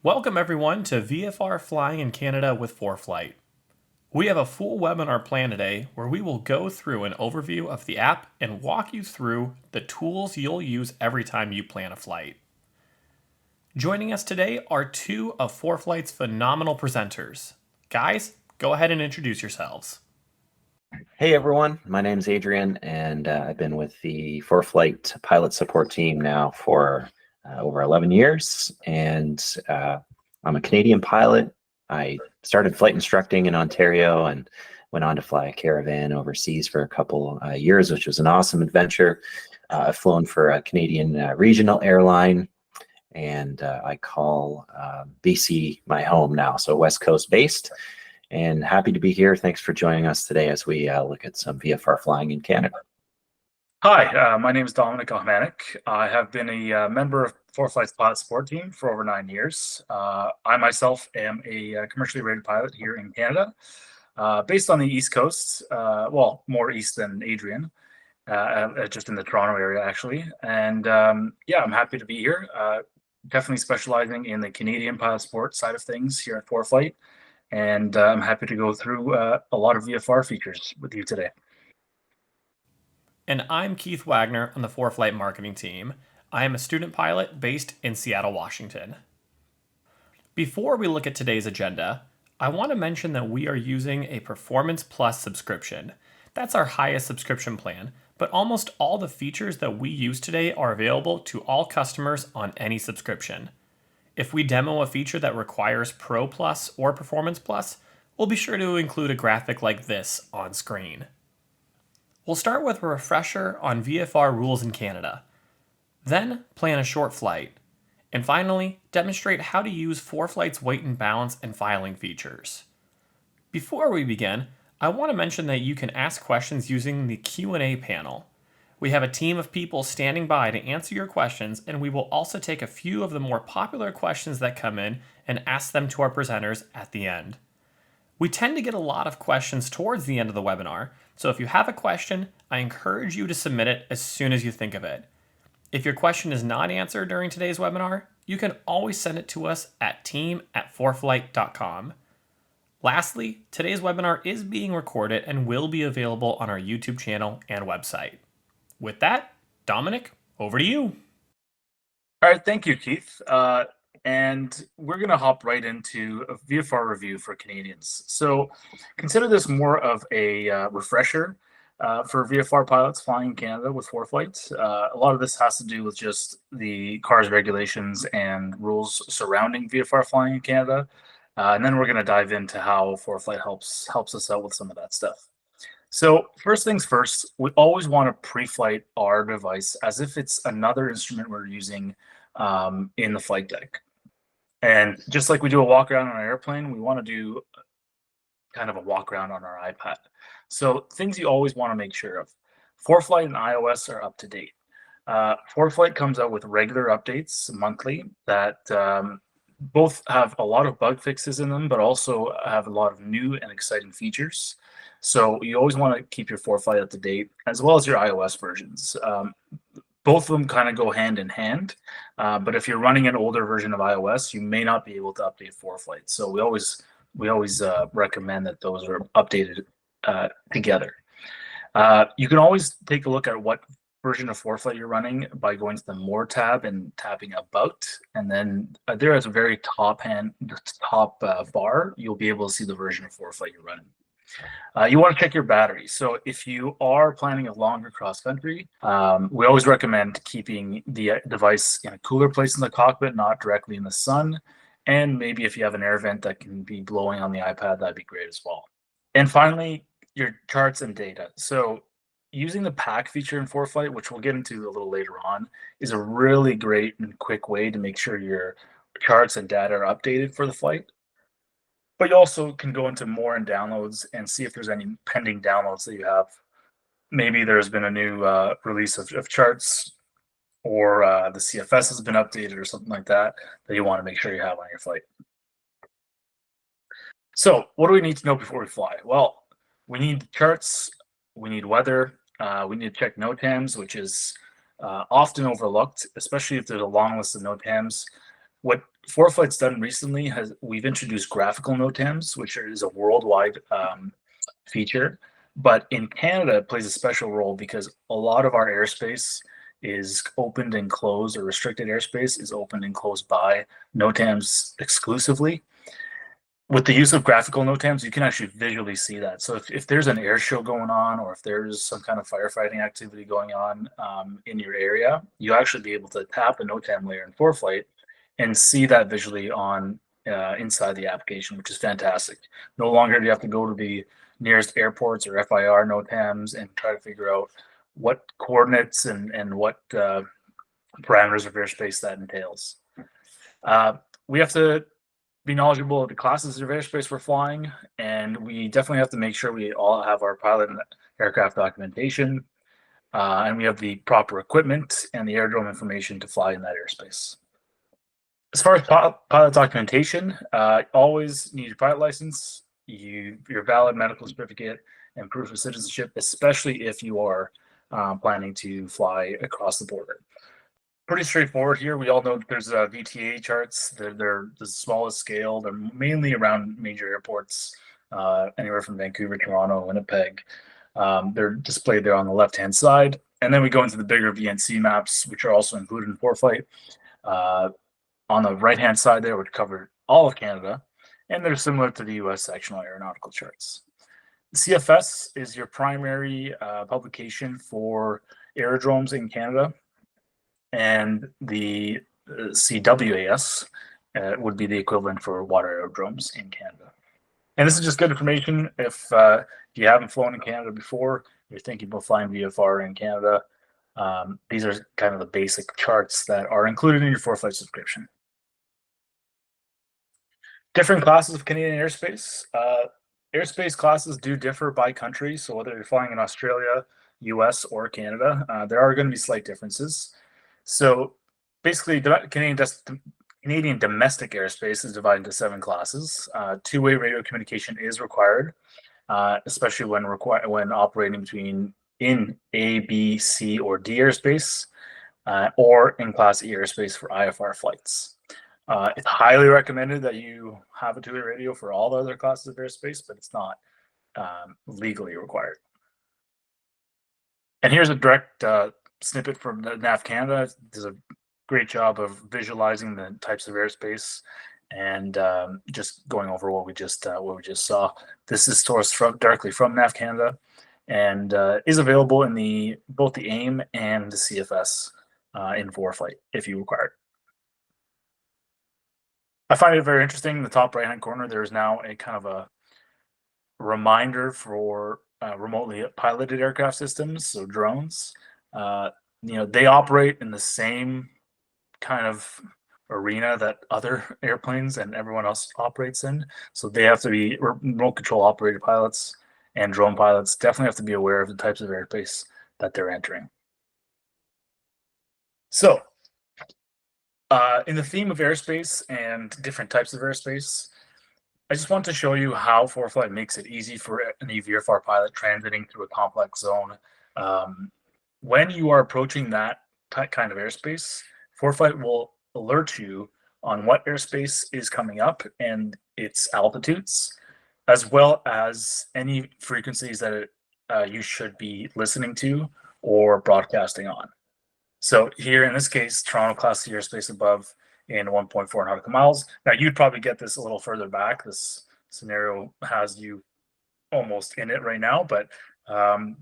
Welcome everyone to VFR Flying in Canada with ForeFlight. We have a full webinar planned today where we will go through an overview of the app and walk you through the tools you'll use every time you plan a flight. Joining us today are two of ForeFlight's phenomenal presenters. Guys, go ahead and introduce yourselves. Hey everyone, my name is Adrian and I've been with the ForeFlight Pilot Support Team now for over 11 years, and I'm a Canadian pilot. I started flight instructing in Ontario and went on to fly a Caravan overseas for a couple years, which was an awesome adventure. I've flown for a Canadian regional airline, and I call BC my home now, so West Coast based. And happy to be here. Thanks for joining us today as we look at some VFR flying in Canada. Hi, my name is Dominik Ochmanek. I have been a member of ForeFlight's Pilot Support Team for over 9 years. I myself am a commercially rated pilot here in Canada, based on the East Coast, well, more east than Adrian, just in the Toronto area, actually. And yeah, I'm happy to be here. Definitely specializing in the Canadian pilot support side of things here at ForeFlight. And I'm happy to go through a lot of VFR features with you today. And I'm Keith Wagner on the ForeFlight marketing team. I am a student pilot based in Seattle, Washington. Before we look at today's agenda, I want to mention that we are using a Performance Plus subscription. That's our highest subscription plan, but almost all the features that we use today are available to all customers on any subscription. If we demo a feature that requires Pro Plus or Performance Plus, we'll be sure to include a graphic like this on screen. We'll start with a refresher on VFR rules in Canada, then plan a short flight, and finally demonstrate how to use ForeFlight's weight and balance and filing features. Before we begin, I want to mention that you can ask questions using the Q&A panel. We have a team of people standing by to answer your questions, and we will also take a few of the more popular questions that come in and ask them to our presenters at the end. We tend to get a lot of questions towards the end of the webinar, so if you have a question, I encourage you to submit it as soon as you think of it. If your question is not answered during today's webinar, you can always send it to us at team@foreflight.com. Lastly, today's webinar is being recorded and will be available on our YouTube channel and website. With that, Dominik, over to you. All right, thank you, Keith. And we're going to hop right into a VFR review for Canadians. So consider this more of a refresher for VFR pilots flying in Canada with ForeFlight. A lot of this has to do with just the CARS regulations and rules surrounding VFR flying in Canada. And then we're going to dive into how ForeFlight helps us out with some of that stuff. So first things first, we always want to pre-flight our device as if it's another instrument we're using in the flight deck. And just like we do a walk around on an airplane, we want to do kind of a walk around on our iPad. So things you always want to make sure of. ForeFlight and iOS are up to date. ForeFlight comes out with regular updates monthly that both have a lot of bug fixes in them, but also have a lot of new and exciting features. So you always want to keep your ForeFlight up to date, as well as your iOS versions. Both of them kind of go hand in hand, but if you're running an older version of iOS, you may not be able to update ForeFlight. So we always recommend that those are updated together. You can always take a look at what version of ForeFlight you're running by going to the More tab and tapping About, and then there at the very top bar, you'll be able to see the version of ForeFlight you're running. You want to check your battery. So if you are planning a longer cross country, we always recommend keeping the device in a cooler place in the cockpit, not directly in the sun. And maybe if you have an air vent that can be blowing on the iPad, that'd be great as well. And finally, your charts and data. So using the pack feature in ForeFlight, which we'll get into a little later on, is a really great and quick way to make sure your charts and data are updated for the flight. But you also can go into more in downloads and see if there's any pending downloads that you have. Maybe there's been a new release of charts, or the CFS has been updated or something like that you want to make sure you have on your flight. So what do we need to know before we fly? Well, we need charts, we need weather, we need to check NOTAMs, which is often overlooked, especially if there's a long list of NOTAMs. What ForeFlight's done recently we've introduced graphical NOTAMs, which is a worldwide feature. But in Canada, it plays a special role because a lot of our airspace is opened and closed, or restricted airspace is opened and closed by NOTAMs exclusively. With the use of graphical NOTAMs, you can actually visually see that. So if there's an air show going on, or if there's some kind of firefighting activity going on in your area, you'll actually be able to tap the NOTAM layer in ForeFlight and see that visually on inside the application, which is fantastic. No longer do you have to go to the nearest airports or FIR NOTAMs and try to figure out what coordinates and what parameters of airspace that entails. We have to be knowledgeable of the classes of airspace we're flying, and we definitely have to make sure we all have our pilot and aircraft documentation, and we have the proper equipment and the aerodrome information to fly in that airspace. As far as pilot documentation, always need your pilot license, your valid medical certificate, and proof of citizenship, especially if you are planning to fly across the border. Pretty straightforward here. We all know that there's VTA charts. They're the smallest scale. They're mainly around major airports, anywhere from Vancouver, Toronto, Winnipeg. They're displayed there on the left-hand side. And then we go into the bigger VNC maps, which are also included in ForeFlight. On the right-hand side there, which cover all of Canada, and they're similar to the US sectional aeronautical charts. CFS is your primary publication for aerodromes in Canada, and the CWAS would be the equivalent for water aerodromes in Canada. And this is just good information if you haven't flown in Canada before, you're thinking about flying VFR in Canada. These are kind of the basic charts that are included in your ForeFlight subscription. Different classes of Canadian airspace. Airspace classes do differ by country, so whether you're flying in Australia, US, or Canada, there are going to be slight differences. So basically, Canadian domestic airspace is divided into 7 classes. Two-way radio communication is required, especially when operating in A, B, C, or D airspace, or in Class E airspace for IFR flights. It's highly recommended that you have a two-way radio for all the other classes of airspace, but it's not legally required. And here's a direct snippet from the NAV Canada. It does a great job of visualizing the types of airspace and just going over what we just saw. This is sourced directly from NAV Canada and is available in both the AIM and the CFS in ForeFlight if you require it. I find it very interesting. In the top right-hand corner, there is now a kind of a reminder for remotely piloted aircraft systems, so drones. They operate in the same kind of arena that other airplanes and everyone else operates in. So they have to be remote control operated pilots, and drone pilots definitely have to be aware of the types of airspace that they're entering. So in the theme of airspace and different types of airspace, I just want to show you how ForeFlight makes it easy for any VFR pilot transiting through a complex zone. When you are approaching that kind of airspace, ForeFlight will alert you on what airspace is coming up and its altitudes, as well as any frequencies that you should be listening to or broadcasting on. So here in this case, Toronto Class C airspace above in 1.4 nautical miles. Now you'd probably get this a little further back. This scenario has you almost in it right now, but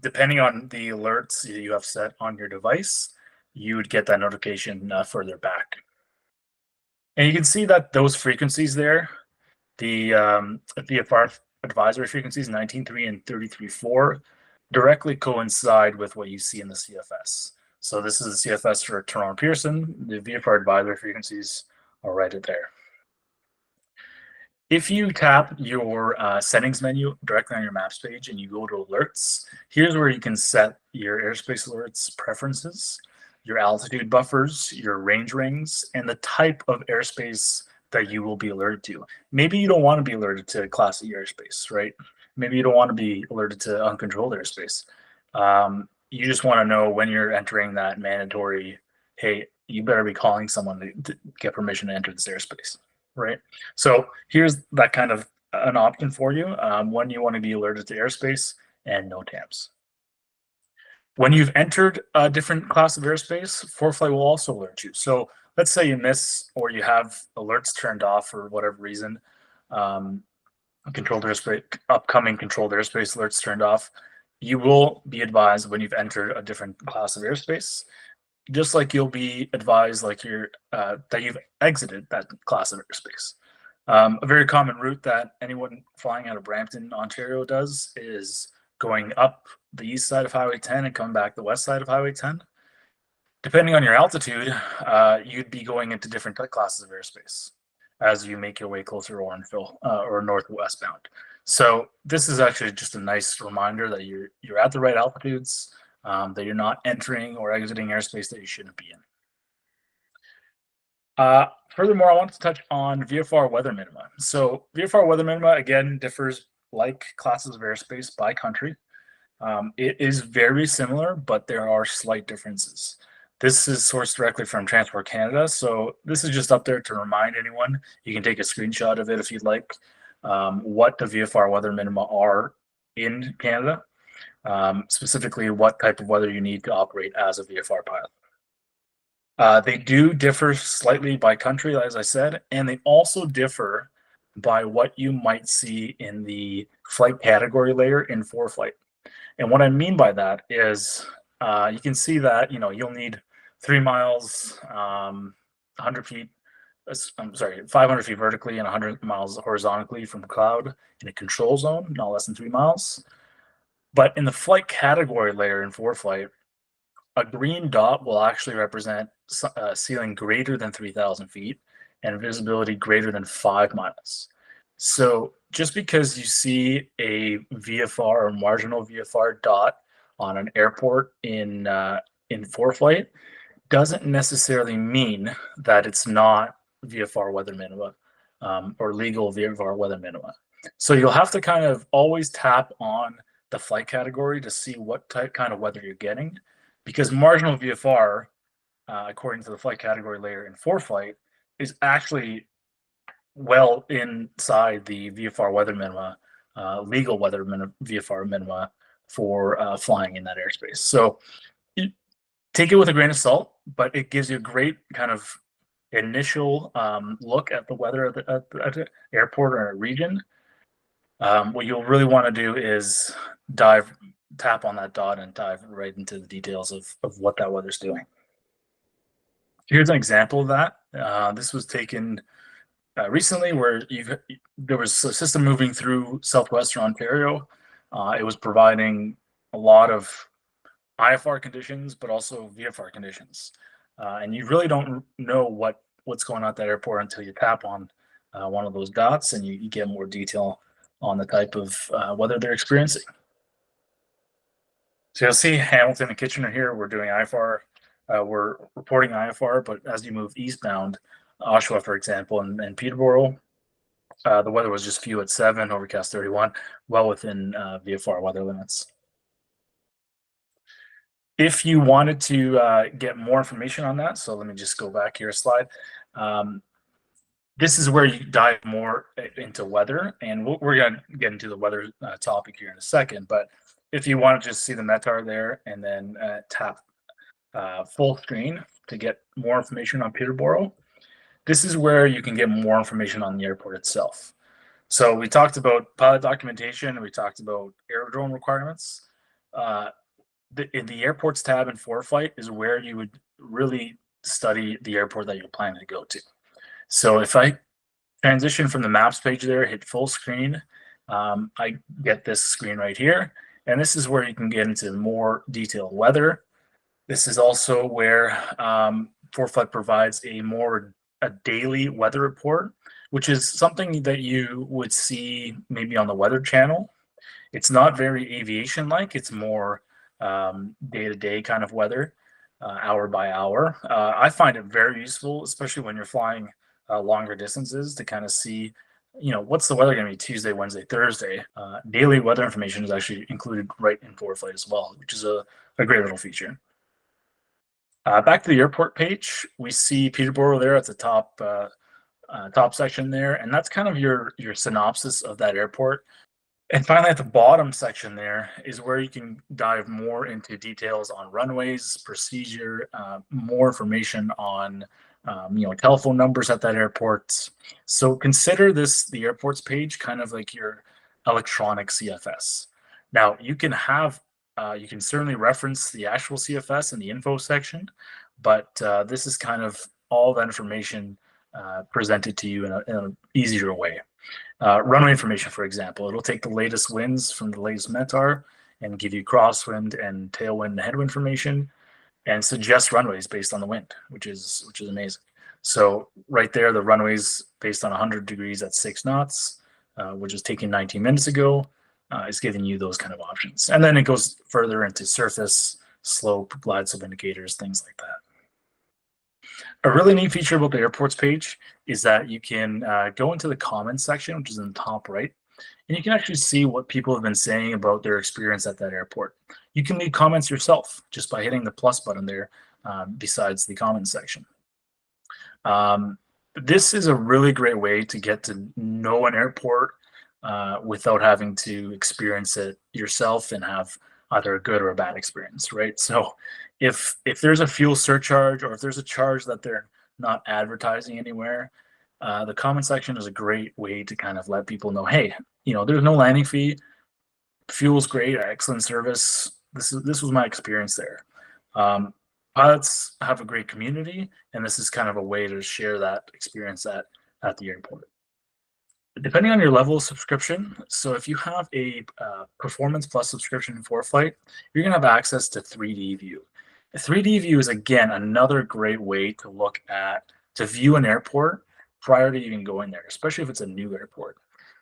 depending on the alerts you have set on your device, you would get that notification further back. And you can see that those frequencies there, the VFR advisory frequencies 19.3 and 33.4, directly coincide with what you see in the CFS. So this is the CFS for Toronto Pearson. The VFR advisory frequencies are right there. If you tap your settings menu directly on your maps page and you go to alerts, here's where you can set your airspace alerts preferences, your altitude buffers, your range rings, and the type of airspace that you will be alerted to. Maybe you don't want to be alerted to Class E airspace, right? Maybe you don't want to be alerted to uncontrolled airspace. You just want to know when you're entering that mandatory, hey, you better be calling someone to get permission to enter this airspace, right? So here's that kind of an option for you when you want to be alerted to airspace and no TAMs. When you've entered a different class of airspace, ForeFlight will also alert you. So let's say you miss or you have alerts turned off for whatever reason, controlled airspace, upcoming controlled airspace alerts turned off. You will be advised when you've entered a different class of airspace, just like you'll be advised like that you've exited that class of airspace. A very common route that anyone flying out of Brampton, Ontario does is going up the east side of Highway 10 and coming back the west side of Highway 10. Depending on your altitude, you'd be going into different classes of airspace as you make your way closer to Orangeville or northwestbound. So this is actually just a nice reminder that you're at the right altitudes, that you're not entering or exiting airspace that you shouldn't be in. Furthermore, I want to touch on VFR weather minima. So VFR weather minima, again, differs like classes of airspace by country. It is very similar, but there are slight differences. This is sourced directly from Transport Canada, so this is just up there to remind anyone. You can take a screenshot of it if you'd like, what the VFR weather minima are in Canada, specifically what type of weather you need to operate as a VFR pilot. They do differ slightly by country, as I said, and they also differ by what you might see in the flight category layer in ForeFlight. And what I mean by that is you can see that, you'll need 3 miles, 100 feet, 500 feet vertically and 100 miles horizontally from cloud in a control zone, no less than 3 miles. But in the flight category layer in ForeFlight, a green dot will actually represent ceiling greater than 3,000 feet and visibility greater than 5 miles. So just because you see a VFR or marginal VFR dot on an airport in ForeFlight doesn't necessarily mean that it's not VFR weather minima or legal VFR weather minima. So you'll have to kind of always tap on the flight category to see what kind of weather you're getting, because marginal VFR, according to the flight category layer in ForeFlight, is actually well inside the VFR weather minima, legal weather VFR minima for flying in that airspace. So take it with a grain of salt, but it gives you a great kind of initial look at the weather at the airport or a region. What you'll really want to do is tap on that dot and dive right into the details of what that weather's doing. Here's an example of that. This was taken recently where there was a system moving through southwestern Ontario. It was providing a lot of IFR conditions, but also VFR conditions. And you really don't know what's going on at that airport until you tap on one of those dots and you get more detail on the type of weather they're experiencing. So you'll see Hamilton and Kitchener here, we're doing IFR. We're reporting IFR, but as you move eastbound, Oshawa, for example, and Peterborough, the weather was just few at 7, overcast 31, well within VFR weather limits. If you wanted to get more information on that, so let me just go back here a slide. This is where you dive more into weather, and we're going to get into the weather topic here in a second. But if you want to just see the METAR there and then tap full screen to get more information on Peterborough, this is where you can get more information on the airport itself. So we talked about pilot documentation, we talked about aerodrome requirements. In the airports tab in ForeFlight is where you would really study the airport that you're planning to go to. So if I transition from the maps page there, hit full screen, I get this screen right here. And this is where you can get into more detailed weather. This is also where ForeFlight provides a daily weather report, which is something that you would see maybe on the Weather Channel. It's not very aviation-like. It's more day-to-day kind of weather, hour by hour. I find it very useful, especially when you're flying longer distances, to kind of see, what's the weather going to be Tuesday, Wednesday, Thursday. Daily weather information is actually included right in ForeFlight as well, which is a great little feature. Back to the airport page, we see Peterborough there at the top section there, and that's kind of your synopsis of that airport. And finally, at the bottom section there is where you can dive more into details on runways, procedure, more information on telephone numbers at that airport. So consider the airports page kind of like your electronic CFS. Now you can certainly reference the actual CFS in the info section, but this is kind of all the information presented to you in an easier way. Runway information, for example, it'll take the latest winds from the latest METAR and give you crosswind and tailwind and headwind information and suggest runways based on the wind, which is amazing. So right there, the runways based on 100 degrees at 6 knots, which was taken 19 minutes ago, is giving you those kind of options. And then it goes further into surface, slope, glide slope indicators, things like that. A really neat feature about the airports page is that you can go into the comments section, which is in the top right, and you can actually see what people have been saying about their experience at that airport. You can leave comments yourself just by hitting the plus button there besides the comments section. This is a really great way to get to know an airport without having to experience it yourself and have either a good or a bad experience, right? So if there's a fuel surcharge or if there's a charge that they're not advertising anywhere, the comment section is a great way to kind of let people know, hey, there's no landing fee, fuel's great, excellent service. This was my experience there. Pilots have a great community, and this is kind of a way to share that experience at the airport. Depending on your level of subscription, so if you have a Performance Plus subscription in ForeFlight, you're going to have access to 3D view. 3D view is, again, another great way to view an airport prior to even going there, especially if it's a new airport.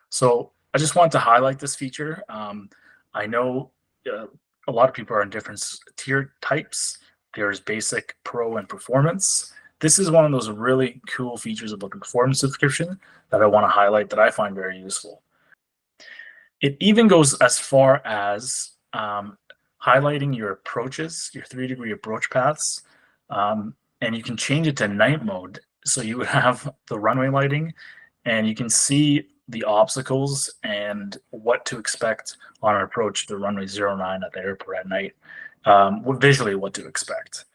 So I just want to highlight this feature. I know a lot of people are in different tier types. There's basic, pro, and performance. This is one of those really cool features about the performance subscription that I want to highlight that I find very useful. It even goes as far as highlighting your approaches, your 3-degree approach paths, and you can change it to night mode. So you would have the runway lighting, and you can see the obstacles and what to expect on our approach to runway 09 at the airport at night, visually what to expect.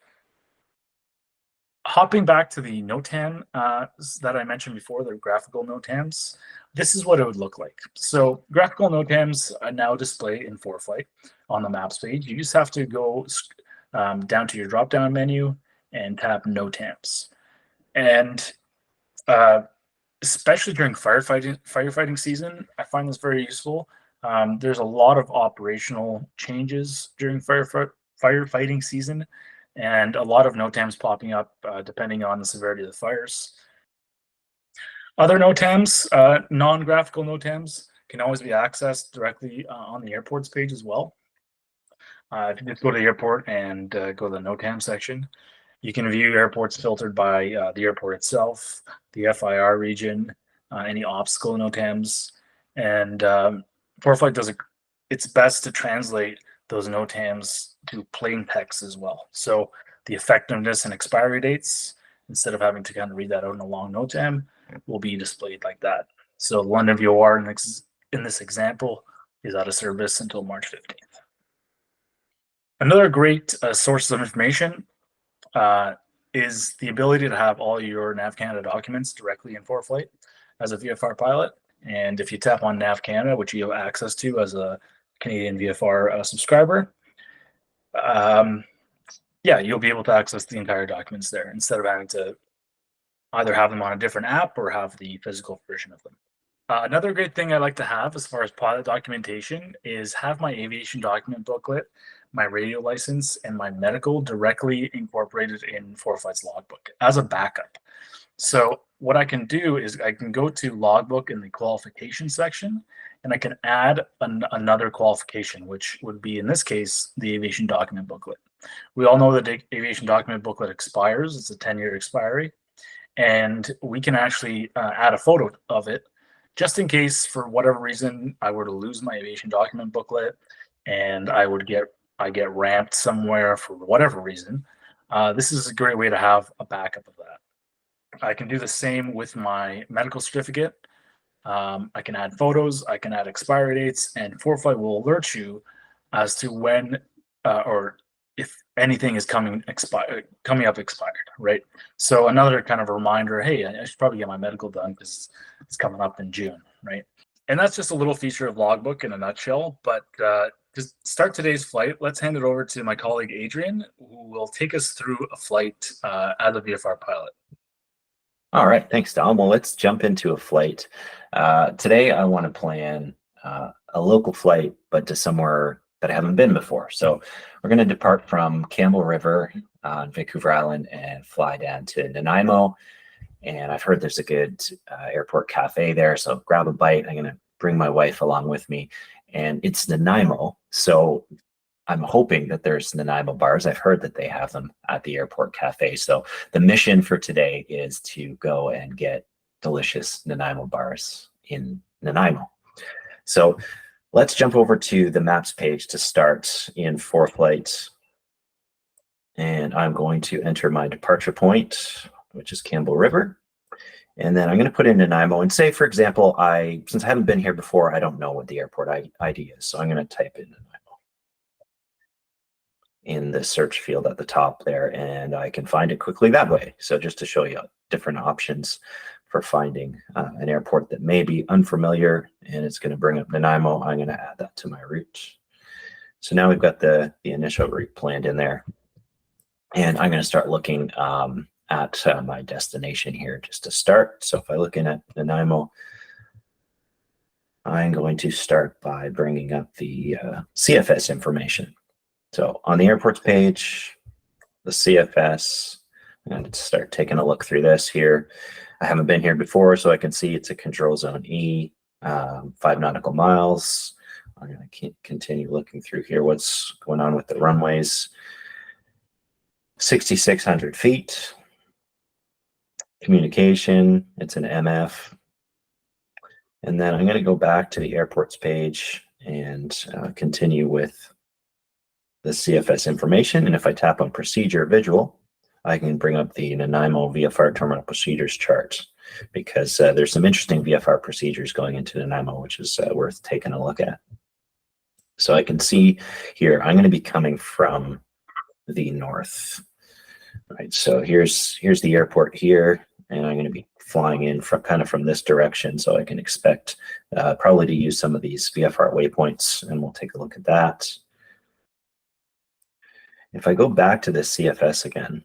Hopping back to the NOTAM that I mentioned before, the graphical NOTAMs, this is what it would look like. So graphical NOTAMs are now displayed in ForeFlight on the maps page. You just have to go down to your drop-down menu and tap NOTAMs. And especially during firefighting season, I find this very useful. There's a lot of operational changes during firefighting season, and a lot of NOTAMs popping up depending on the severity of the fires. Other NOTAMs, non-graphical NOTAMs, can always be accessed directly on the airports page as well. If you just go to the airport and go to the NOTAM section, you can view airports filtered by the airport itself, the FIR region, any obstacle NOTAMs, and ForeFlight does its best to translate those NOTAMs to plain text as well. So the effectiveness and expiry dates, instead of having to kind of read that out in a long NOTAM, will be displayed like that. So London VOR in this example is out of service until March 15th. Another great source of information is the ability to have all your Nav Canada documents directly in ForeFlight as a VFR pilot. And if you tap on Nav Canada, which you have access to as a Canadian VFR subscriber, you'll be able to access the entire documents there instead of having to either have them on a different app or have the physical version of them. Another great thing I like to have as far as pilot documentation is have my aviation document booklet, my radio license, and my medical directly incorporated in ForeFlight's logbook as a backup. So what I can do is I can go to logbook in the qualification section, and I can add another qualification, which would be, in this case, the aviation document booklet. We all know that the aviation document booklet expires. It's a 10-year expiry. And we can actually add a photo of it, just in case, for whatever reason, I were to lose my aviation document booklet and I get ramped somewhere for whatever reason. This is a great way to have a backup of that. I can do the same with my medical certificate. I can add photos, I can add expiry dates, and ForeFlight will alert you as to when or if anything is coming up expired, right? So another kind of reminder, hey, I should probably get my medical done because it's coming up in June, right? And that's just a little feature of Logbook in a nutshell. But to start today's flight, let's hand it over to my colleague Adrian, who will take us through a flight as a VFR pilot. All right, thanks, Dom. Well, let's jump into a flight. Today, I want to plan a local flight, but to somewhere that I haven't been before. So we're going to depart from Campbell River on Vancouver Island and fly down to Nanaimo. And I've heard there's a good airport cafe there, so grab a bite. I'm going to bring my wife along with me. And it's Nanaimo, so I'm hoping that there's Nanaimo bars. I've heard that they have them at the airport cafe. So the mission for today is to go and get delicious Nanaimo bars in Nanaimo. So let's jump over to the maps page to start in ForeFlight. And I'm going to enter my departure point, which is Campbell River. And then I'm going to put in Nanaimo and say, for example, since I haven't been here before, I don't know what the airport ID is. So I'm going to type in Nanaimo in the search field at the top there, and I can find it quickly that way. So just to show you different options for finding an airport that may be unfamiliar, and it's going to bring up Nanaimo. I'm going to add that to my route. So now we've got the initial route planned in there, and I'm going to start looking at my destination here just to start. So if I look in at Nanaimo, I'm going to start by bringing up the CFS information. So on the airports page, the CFS, I'm going to start taking a look through this here. I haven't been here before, so I can see it's a control zone E, 5 nautical miles. I'm going to continue looking through here what's going on with the runways. 6,600 feet. Communication, it's an MF. And then I'm going to go back to the airports page and continue with the CFS information. And if I tap on procedure visual, I can bring up the Nanaimo VFR terminal procedures chart, because there's some interesting VFR procedures going into Nanaimo, which is worth taking a look at. So I can see here, I'm going to be coming from the north, right? So here's the airport here, and I'm going to be flying in from this direction. So I can expect probably to use some of these VFR waypoints, and we'll take a look at that. If I go back to the CFS again,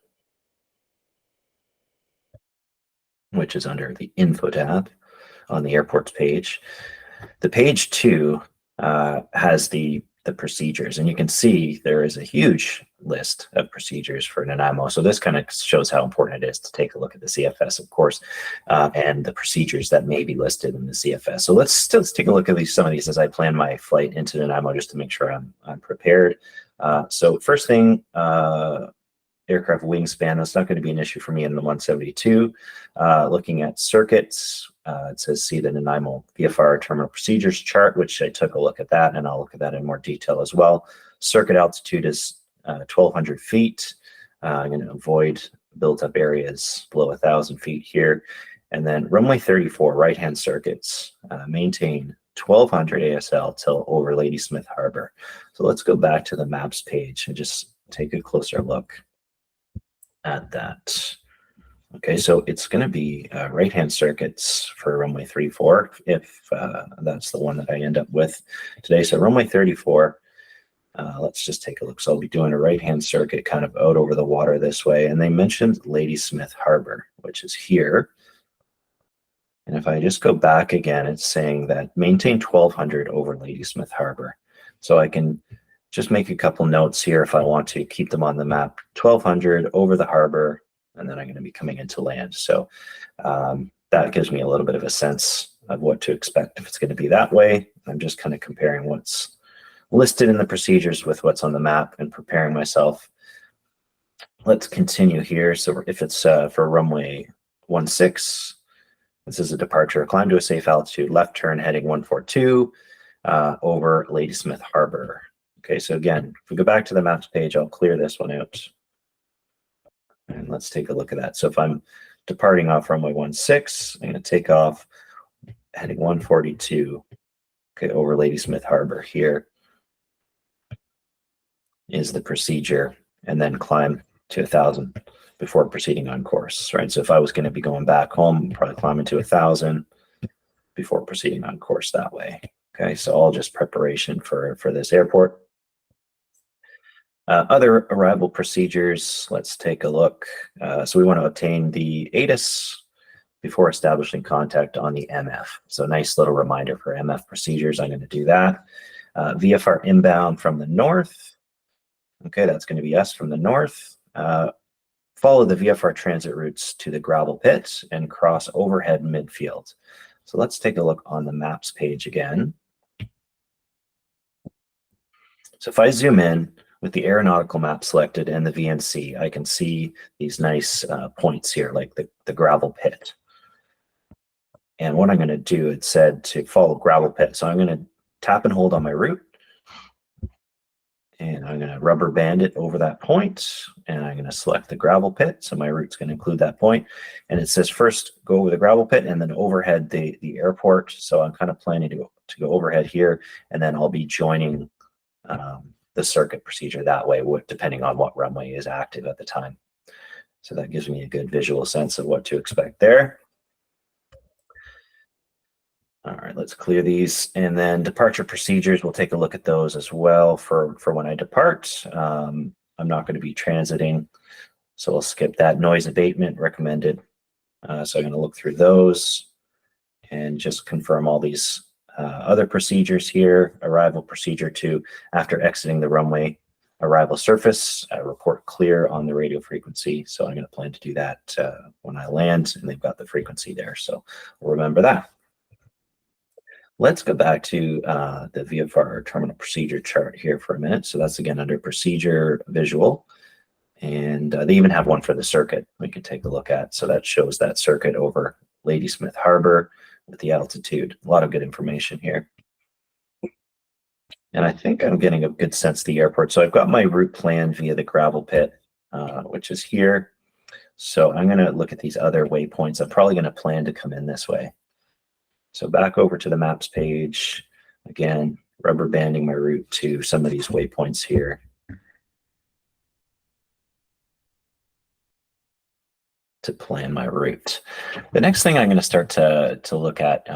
which is under the info tab on the airports page, the page 2 has the procedures, and you can see there is a huge list of procedures for Nanaimo. So this kind of shows how important it is to take a look at the CFS, of course, and the procedures that may be listed in the CFS. So let's take a look at some of these as I plan my flight into Nanaimo, just to make sure I'm prepared. So first thing, aircraft wingspan, that's not going to be an issue for me in the 172. Looking at circuits, it says see the Nanaimo VFR terminal procedures chart, which I took a look at that, and I'll look at that in more detail as well. Circuit altitude is 1,200 feet. I'm going to avoid built-up areas below 1,000 feet here. And then runway 34 right-hand circuits, maintain 1,200 ASL till over Ladysmith Harbor. So let's go back to the maps page and just take a closer look at that. Okay, so it's going to be right-hand circuits for runway 34, if that's the one that I end up with today. So runway 34, let's just take a look. So I'll be doing a right-hand circuit kind of out over the water this way. And they mentioned Ladysmith Harbor, which is here. And if I just go back again, it's saying that maintain 1,200 over Ladysmith Harbor. So I can just make a couple notes here if I want to keep them on the map. 1,200 over the harbor, and then I'm going to be coming into land. So that gives me a little bit of a sense of what to expect if it's going to be that way. I'm just kind of comparing what's listed in the procedures with what's on the map and preparing myself. Let's continue here. So if it's for runway 16, this is a departure, climb to a safe altitude, left turn heading 142 over Ladysmith Harbor. Okay, so again, if we go back to the maps page, I'll clear this one out. And let's take a look at that. So if I'm departing off runway 16, I'm going to take off heading 142, okay, over Ladysmith Harbor. Here is the procedure, and then climb to 1,000 before proceeding on course, right? So if I was going to be going back home, probably climbing to 1,000 before proceeding on course that way. Okay, so all just preparation for this airport. Other arrival procedures, let's take a look. So we want to obtain the ATIS before establishing contact on the MF. So nice little reminder for MF procedures. I'm going to do that. VFR inbound from the north. Okay, that's going to be us from the north. Follow the VFR transit routes to the gravel pit and cross overhead midfield. So let's take a look on the maps page again. So if I zoom in with the aeronautical map selected and the VNC, I can see these nice points here, like the gravel pit. And what I'm going to do, it said to follow gravel pit. So I'm going to tap and hold on my route. And I'm going to rubber band it over that point. And I'm going to select the gravel pit. So my route's going to include that point. And it says first go over the gravel pit and then overhead the airport. So I'm kind of planning to go overhead here. And then I'll be joining the circuit procedure that way, depending on what runway is active at the time. So that gives me a good visual sense of what to expect there. All right, let's clear these. And then departure procedures, we'll take a look at those as well for when I depart. I'm not going to be transiting, so I'll skip that. Noise abatement recommended. So I'm going to look through those and just confirm all these other procedures here. Arrival procedure 2, after exiting the runway, arrival surface, report clear on the radio frequency. So I'm going to plan to do that when I land, and they've got the frequency there. So we'll remember that. Let's go back to the VFR terminal procedure chart here for a minute. So that's again under procedure visual. And they even have one for the circuit we can take a look at. So that shows that circuit over Ladysmith Harbor with the altitude. A lot of good information here. And I think I'm getting a good sense of the airport. So I've got my route planned via the gravel pit, which is here. So I'm going to look at these other waypoints. I'm probably going to plan to come in this way. So back over to the maps page, again, rubber banding my route to some of these waypoints here. To plan my route. The next thing I'm going to start to look at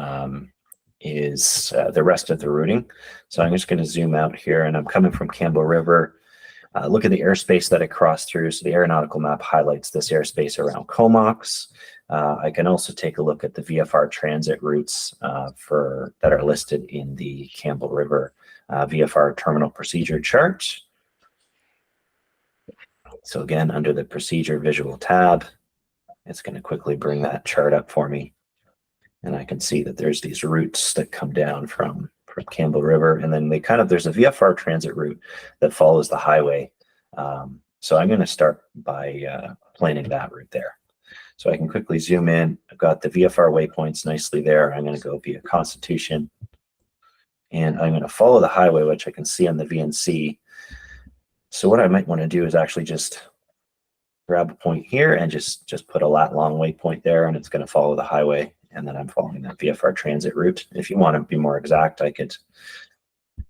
is the rest of the routing. So I'm just going to zoom out here, and I'm coming from Campbell River. Look at the airspace that I crossed through. So the aeronautical map highlights this airspace around Comox. I can also take a look at the VFR transit routes that are listed in the Campbell River VFR terminal procedure chart. So again, under the procedure visual tab, it's going to quickly bring that chart up for me. And I can see that there's these routes that come down from Campbell River, and then there's a VFR transit route that follows the highway. So I'm going to start by planning that route there. So I can quickly zoom in. I've got the VFR waypoints nicely there. I'm going to go via Constitution, and I'm going to follow the highway, which I can see on the VNC. So what I might want to do is actually just grab a point here and just put a lat long waypoint there, and it's going to follow the highway. And then I'm following that VFR transit route. If you want to be more exact, I could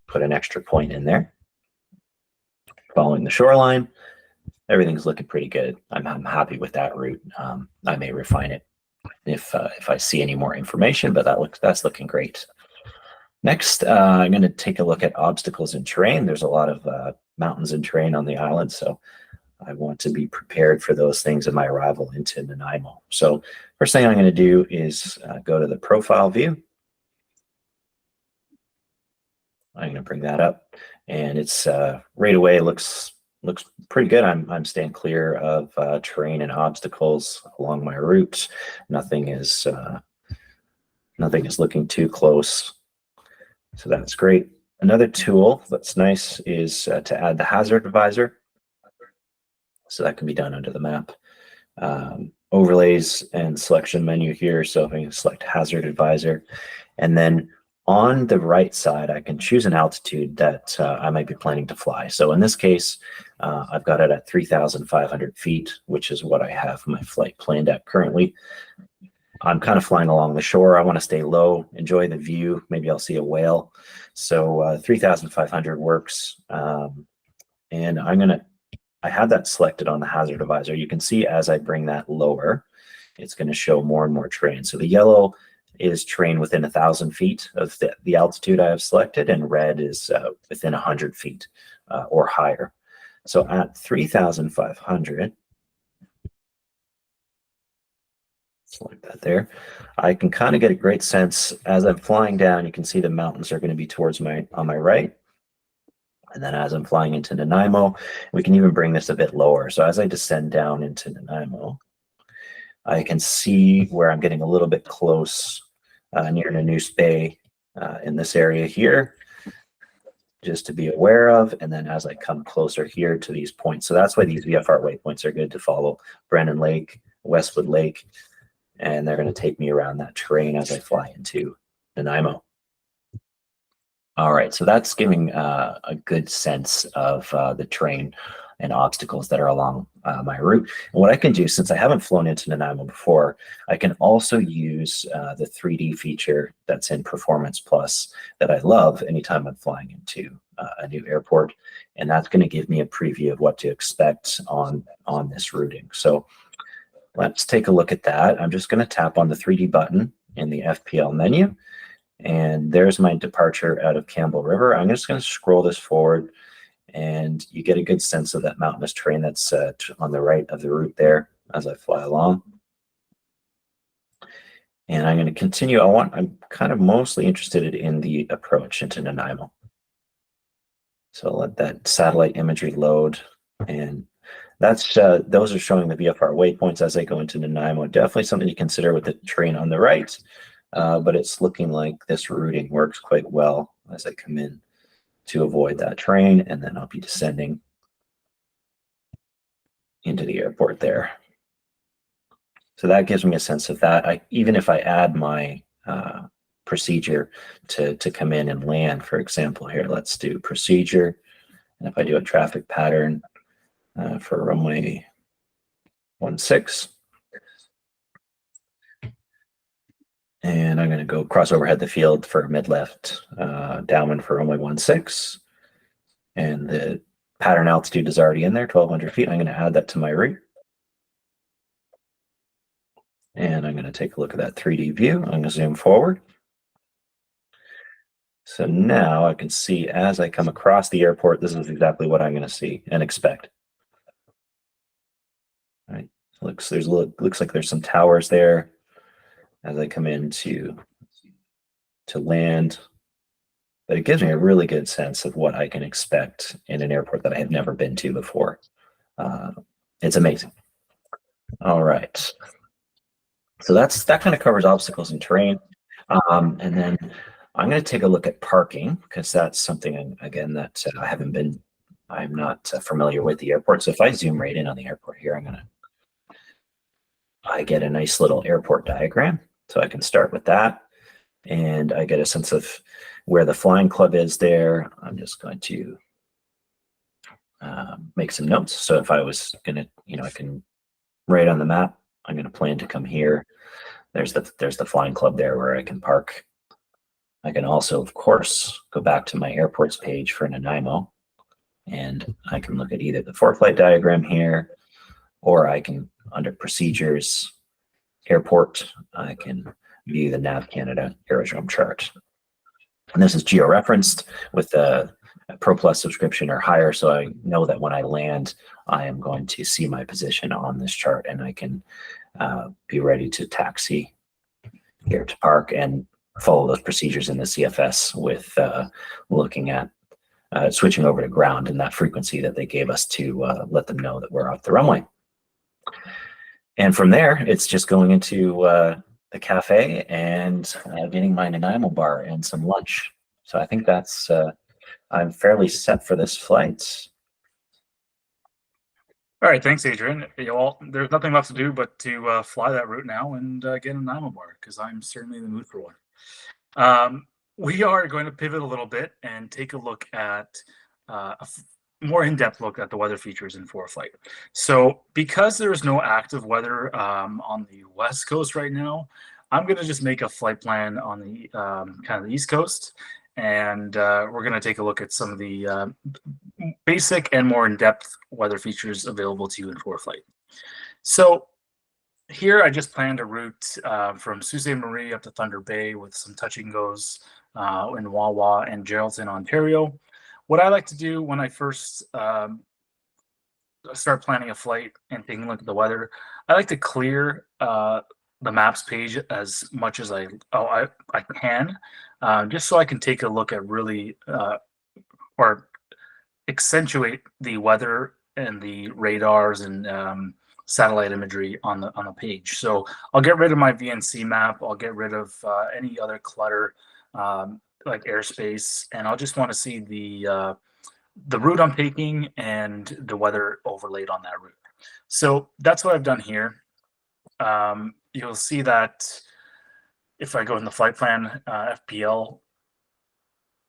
put an extra point in there. Following the shoreline, everything's looking pretty good. I'm happy with that route. I may refine it if I see any more information, but that's looking great. Next, I'm going to take a look at obstacles and terrain. There's a lot of mountains and terrain on the island, so I want to be prepared for those things in my arrival into Nanaimo. So first thing I'm going to do is go to the profile view. I'm going to bring that up, and it's right away looks pretty good. I'm staying clear of terrain and obstacles along my route. Nothing is looking too close, so that's great. Another tool that's nice is to add the hazard advisor. So that can be done under the map. Overlays and selection menu here. So if I can select hazard advisor, and then On the right side, I can choose an altitude that I might be planning to fly. So in this case, I've got it at 3,500 feet, which is what I have my flight planned at currently. I'm kind of flying along the shore. I want to stay low, enjoy the view. Maybe I'll see a whale. So 3,500 works. And I have that selected on the hazard advisor. You can see as I bring that lower, it's going to show more and more terrain. So the yellow is terrain within 1,000 feet of the altitude I have selected, and red is within 100 feet or higher. So at 3,500, select that there, I can kind of get a great sense as I'm flying down. You can see the mountains are going to be towards on my right. And then as I'm flying into Nanaimo, we can even bring this a bit lower. So as I descend down into Nanaimo, I can see where I'm getting a little bit close near Nanoose Bay in this area here, just to be aware of. And then as I come closer here to these points, so that's why these VFR waypoints are good to follow. Brennan Lake, Westwood Lake, and they're going to take me around that terrain as I fly into Nanaimo. All right, so that's giving a good sense of the terrain and obstacles that are along my route. And what I can do, since I haven't flown into Nanaimo before, I can also use the 3D feature that's in Performance Plus that I love anytime I'm flying into a new airport. And that's going to give me a preview of what to expect on this routing. So let's take a look at that. I'm just going to tap on the 3D button in the FPL menu. And there's my departure out of Campbell River. I'm just going to scroll this forward, and you get a good sense of that mountainous terrain that's on the right of the route there as I fly along. And I'm going to continue. I'm kind of mostly interested in the approach into Nanaimo. So I'll let that satellite imagery load, and that's those are showing the VFR waypoints as I go into Nanaimo. Definitely something to consider with the terrain on the right. But it's looking like this routing works quite well as I come in to avoid that terrain, and then I'll be descending into the airport there. So that gives me a sense of that. Even if I add my procedure to come in and land, for example, here, let's do procedure. And if I do a traffic pattern for runway 16, and I'm going to go cross overhead the field for mid-left, downwind for runway 16. And the pattern altitude is already in there, 1,200 feet. I'm going to add that to my route. And I'm going to take a look at that 3D view. I'm going to zoom forward. So now I can see as I come across the airport, this is exactly what I'm going to see and expect. All right. Looks like there's some towers there as I come in to land, but it gives me a really good sense of what I can expect in an airport that I have never been to before. It's amazing. All right, so that kind of covers obstacles and terrain, and then I'm going to take a look at parking, because that's something again that I'm not familiar with the airport. So if I zoom right in on the airport here, I get a nice little airport diagram. So I can start with that, and I get a sense of where the flying club is there. I'm just going to make some notes. So if I was going to, I can write on the map, I'm going to plan to come here. There's the flying club there where I can park. I can also, of course, go back to my airports page for Nanaimo, and I can look at either the ForeFlight diagram here, or I can, under procedures, airport, I can view the Nav Canada aerodrome chart. And this is geo-referenced with a Pro Plus subscription or higher, so I know that when I land, I am going to see my position on this chart, and I can be ready to taxi here to park and follow those procedures in the CFS with looking at switching over to ground and that frequency that they gave us to let them know that we're off the runway. And from there, it's just going into the cafe and getting my Nanaimo bar and some lunch. So I think that's, I'm fairly set for this flight. All right, thanks, Adrian. Well, there's nothing left to do but to fly that route now and get a Nanaimo bar, because I'm certainly in the mood for one. we are going to pivot a little bit and take a look at more in-depth look at the weather features in ForeFlight. So because there is no active weather on the West Coast right now, I'm going to just make a flight plan on the kind of the East Coast, and we're going to take a look at some of the basic and more in-depth weather features available to you in ForeFlight. So here I just planned a route from Sault Ste. Marie up to Thunder Bay with some touch and goes in Wawa and Geraldton, Ontario. What I like to do when I first start planning a flight and taking a look at the weather, I like to clear the maps page as much as I can, just so I can take a look at really or accentuate the weather and the radars and satellite imagery on the page. So I'll get rid of my VNC map. I'll get rid of any other clutter like airspace, and I'll just want to see the route I'm taking and the weather overlaid on that route. So that's what I've done here. You'll see that if I go in the flight plan, FPL,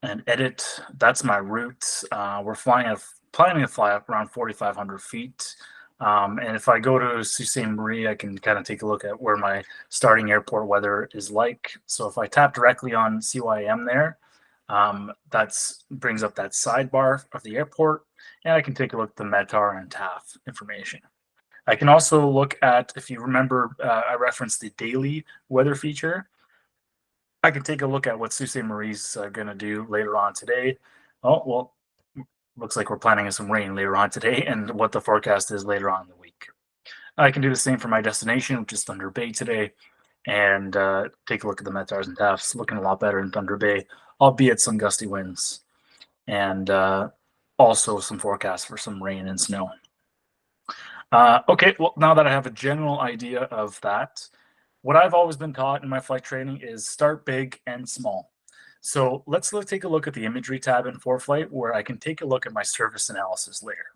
and edit, that's my route. We're planning to fly up around 4,500 feet. And if I go to Sault Ste. Marie, I can kind of take a look at where my starting airport weather is like. So if I tap directly on CYM there, that brings up that sidebar of the airport, and I can take a look at the METAR and TAF information. I can also look at, if you remember, I referenced the daily weather feature. I can take a look at what Sault Ste. Marie's going to do later on today. Oh, well, looks like we're planning on some rain later on today, and what the forecast is later on in the week. I can do the same for my destination, which is Thunder Bay today, and take a look at the METARs and TAFs. Looking a lot better in Thunder Bay, albeit some gusty winds, and also some forecasts for some rain and snow. Okay, well, now that I have a general idea of that, what I've always been taught in my flight training is start big and small. So let's take a look at the imagery tab in ForeFlight, where I can take a look at my surface analysis layer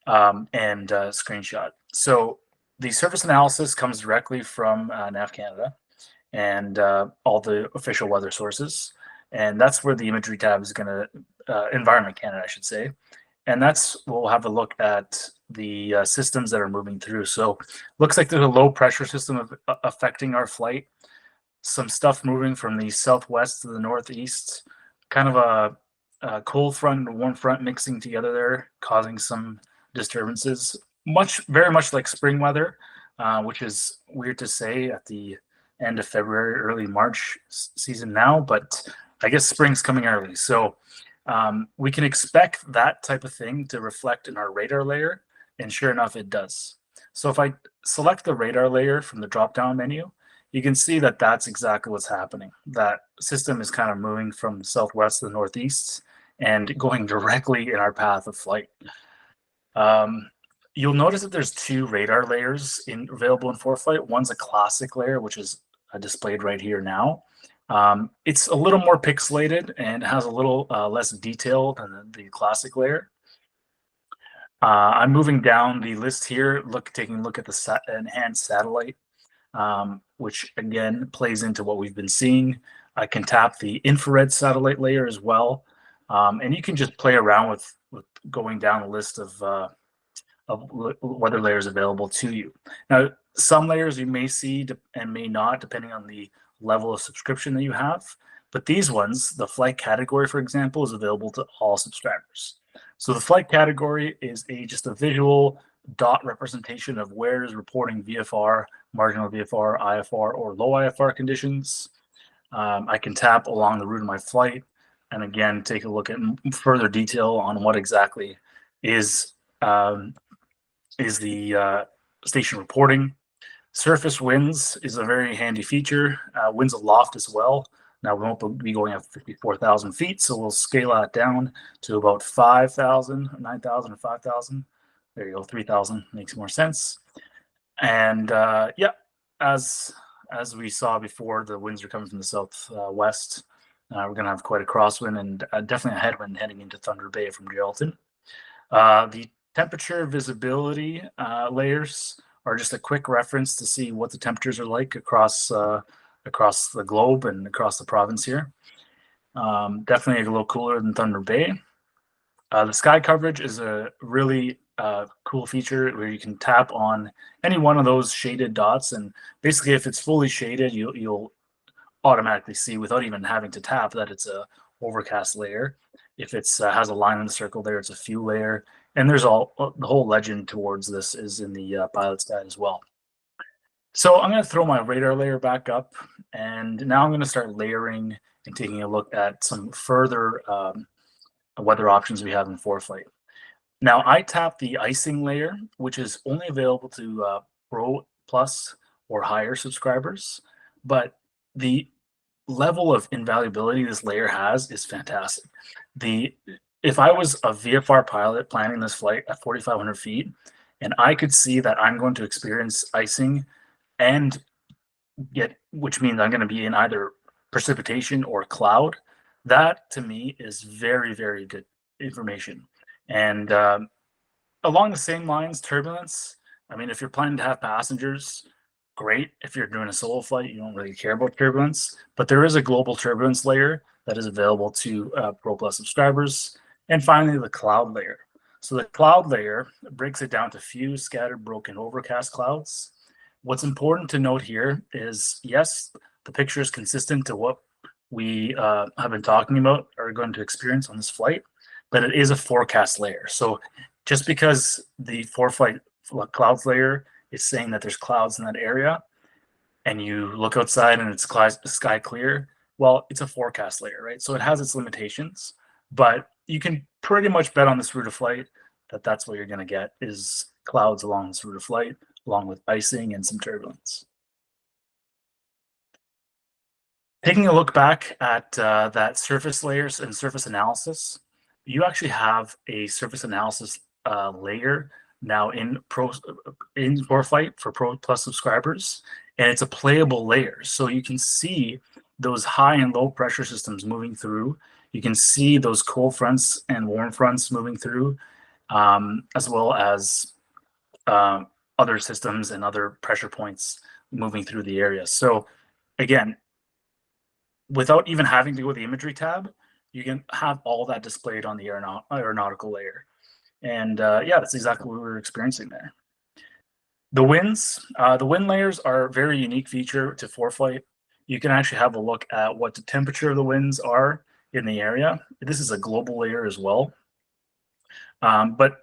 and screenshot. So the surface analysis comes directly from NAV Canada and all the official weather sources. And that's where the imagery tab is going to, Environment Canada, I should say. And that's, we'll have a look at the systems that are moving through. So looks like there's a low pressure system affecting our flight. Some stuff moving from the southwest to the northeast, kind of a cold front and warm front mixing together there, causing some disturbances. Very much like spring weather, which is weird to say at the end of February, early March season now, but I guess spring's coming early. So we can expect that type of thing to reflect in our radar layer, and sure enough, it does. So if I select the radar layer from the drop-down menu, you can see that that's exactly what's happening. That system is kind of moving from southwest to the northeast and going directly in our path of flight. You'll notice that there's two radar layers available in ForeFlight. One's a classic layer, which is displayed right here now. It's a little more pixelated and has a little less detail than the classic layer. I'm moving down the list here, taking a look at the enhanced satellite, which again plays into what we've been seeing. I can tap the infrared satellite layer as well, and you can just play around with going down the list of weather layers available to you. Now, some layers you may see and may not, depending on the level of subscription that you have. But these ones, the flight category, for example, is available to all subscribers. So the flight category is just a visual dot representation of where is reporting VFR, marginal VFR, IFR, or low IFR conditions. I can tap along the route of my flight and again take a look at further detail on what exactly is the station reporting. Surface winds is a very handy feature. Winds aloft as well. Now we won't be going at 54,000 feet, so we'll scale that down to about 5,000, 9,000, or 5,000. There you go, 3,000 makes more sense. And yeah, as we saw before, the winds are coming from the southwest. We're going to have quite a crosswind and definitely a headwind heading into Thunder Bay from Geraldton. The temperature visibility layers are just a quick reference to see what the temperatures are like across the globe and across the province here. Definitely a little cooler than Thunder Bay. The sky coverage is a really cool feature where you can tap on any one of those shaded dots, and basically, if it's fully shaded, you'll automatically see without even having to tap that it's a overcast layer. If it's has a line in the circle there, it's a few layer, and there's all the whole legend towards this is in the pilot's guide as well. So I'm going to throw my radar layer back up, and now I'm going to start layering and taking a look at some further weather options we have in ForeFlight. Now I tap the icing layer, which is only available to Pro Plus or higher subscribers, but the level of invaluability this layer has is fantastic. If I was a VFR pilot planning this flight at 4,500 feet, and I could see that I'm going to experience icing and which means I'm going to be in either precipitation or cloud, that to me is very, very good information. And along the same lines, turbulence. I mean, if you're planning to have passengers, great. If you're doing a solo flight, you don't really care about turbulence, but there is a global turbulence layer that is available to Pro Plus subscribers. And finally, the cloud layer. So the cloud layer breaks it down to few scattered, broken, overcast clouds. What's important to note here is, yes, the picture is consistent to what we have been talking about or going to experience on this flight, but it is a forecast layer. So just because the ForeFlight clouds layer is saying that there's clouds in that area, and you look outside and it's sky clear, well, it's a forecast layer, right? So it has its limitations, but you can pretty much bet on this route of flight that that's what you're going to get is clouds along this route of flight, along with icing and some turbulence. Taking a look back at that surface layers and surface analysis, you actually have a surface analysis layer now in ForeFlight for Pro Plus subscribers, and it's a playable layer. So you can see those high and low pressure systems moving through. You can see those cold fronts and warm fronts moving through, as well as other systems and other pressure points moving through the area. So again, without even having to go to the imagery tab, you can have all that displayed on the aeronautical layer. And yeah, that's exactly what we were experiencing there. The wind layers are a very unique feature to ForeFlight. You can actually have a look at what the temperature of the winds are in the area. This is a global layer as well. But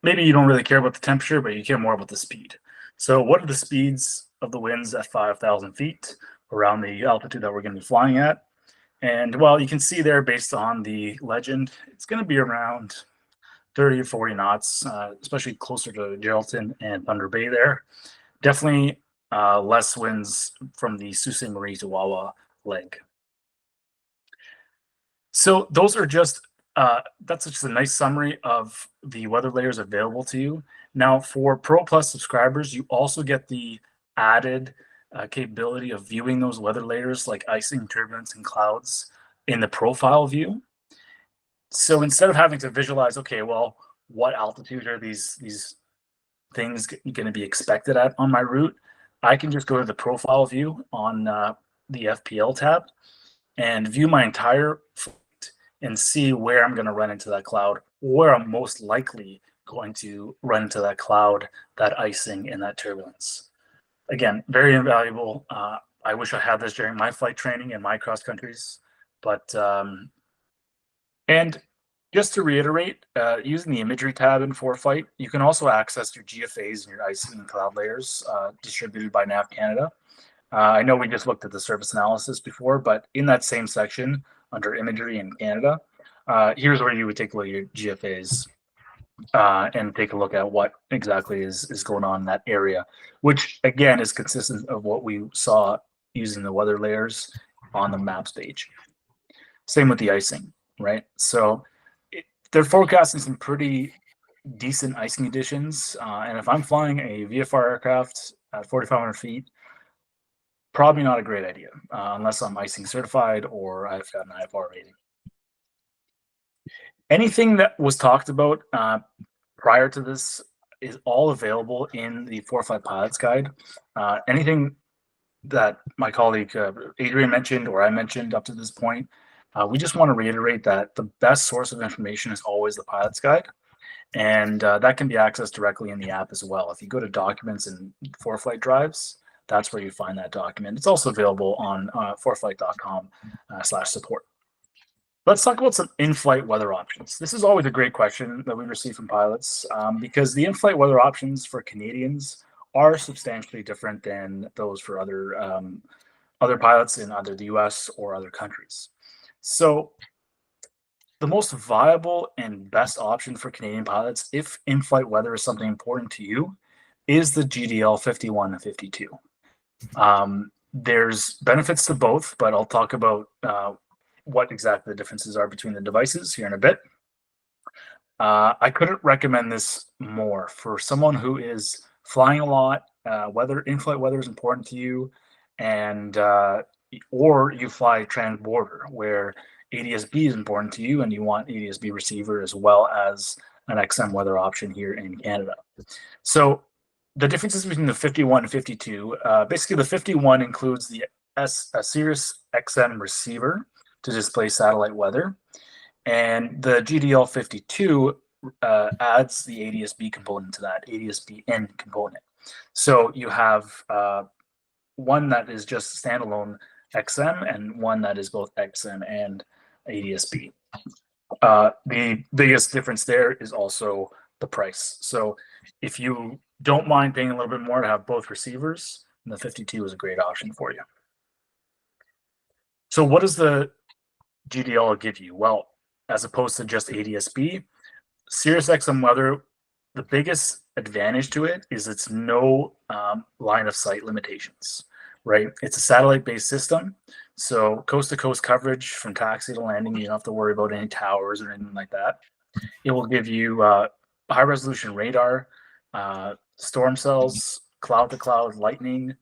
maybe you don't really care about the temperature, but you care more about the speed. So what are the speeds of the winds at 5,000 feet around the altitude that we're going to be flying at? And well, you can see there based on the legend, it's going to be around 30 or 40 knots, especially closer to Geraldton and Thunder Bay there. Definitely less winds from the Sault Ste. Marie to Wawa leg. So those are just, that's just a nice summary of the weather layers available to you. Now for Pro Plus subscribers, you also get the added capability of viewing those weather layers like icing, turbulence, and clouds in the profile view. So instead of having to visualize, okay, well, what altitude are these things going to be expected at on my route, I can just go to the profile view on the FPL tab and view my entire flight and see where I'm going to run into that cloud, where I'm most likely going to run into that cloud, that icing, and that turbulence. Again, very invaluable. I wish I had this during my flight training and my cross countries, but and just to reiterate, using the imagery tab in ForeFlight, you can also access your GFAs and your icing and cloud layers distributed by Nav Canada. I know we just looked at the surface analysis before, but in that same section under imagery in Canada, here's where you would take a look at your GFAs and take a look at what exactly is going on in that area, which again is consistent of what we saw using the weather layers on the maps page. Same with the icing, right? So they're forecasting some pretty decent icing conditions. And if I'm flying a VFR aircraft at 4,500 feet, probably not a great idea unless I'm icing certified or I've got an IFR rating. Anything that was talked about prior to this is all available in the ForeFlight Pilot's Guide. Anything that my colleague Adrian mentioned or I mentioned up to this point, We just want to reiterate that the best source of information is always the pilot's guide, and that can be accessed directly in the app as well. If you go to documents and ForeFlight drives, that's where you find that document. It's also available on foreflight.com/support. Let's talk about some in-flight weather options. This is always a great question that we receive from pilots because the in-flight weather options for Canadians are substantially different than those for other pilots in either the US or other countries. So the most viable and best option for Canadian pilots, if in-flight weather is something important to you, is the GDL 51 and 52. There's benefits to both, but I'll talk about what exactly the differences are between the devices here in a bit. I couldn't recommend this more for someone who is flying a lot. In-flight weather is important to you, and or you fly transborder where ADS-B is important to you, and you want ADS-B receiver as well as an XM weather option here in Canada. So the differences between the 51 and 52, basically the 51 includes the Sirius XM receiver to display satellite weather, and the GDL 52 adds the ADS-B component to that, ADS-B-N component. So you have one that is just standalone XM and one that is both XM and ADS-B. The biggest difference there is also the price. So if you don't mind paying a little bit more to have both receivers, then the 52 is a great option for you. So what does the GDL give you? Well, as opposed to just ADS-B, Sirius XM weather, the biggest advantage to it is it's no line of sight limitations, right? It's a satellite-based system. So coast-to-coast coverage from taxi to landing, you don't have to worry about any towers or anything like that. It will give you high-resolution radar, storm cells, cloud-to-cloud lightning,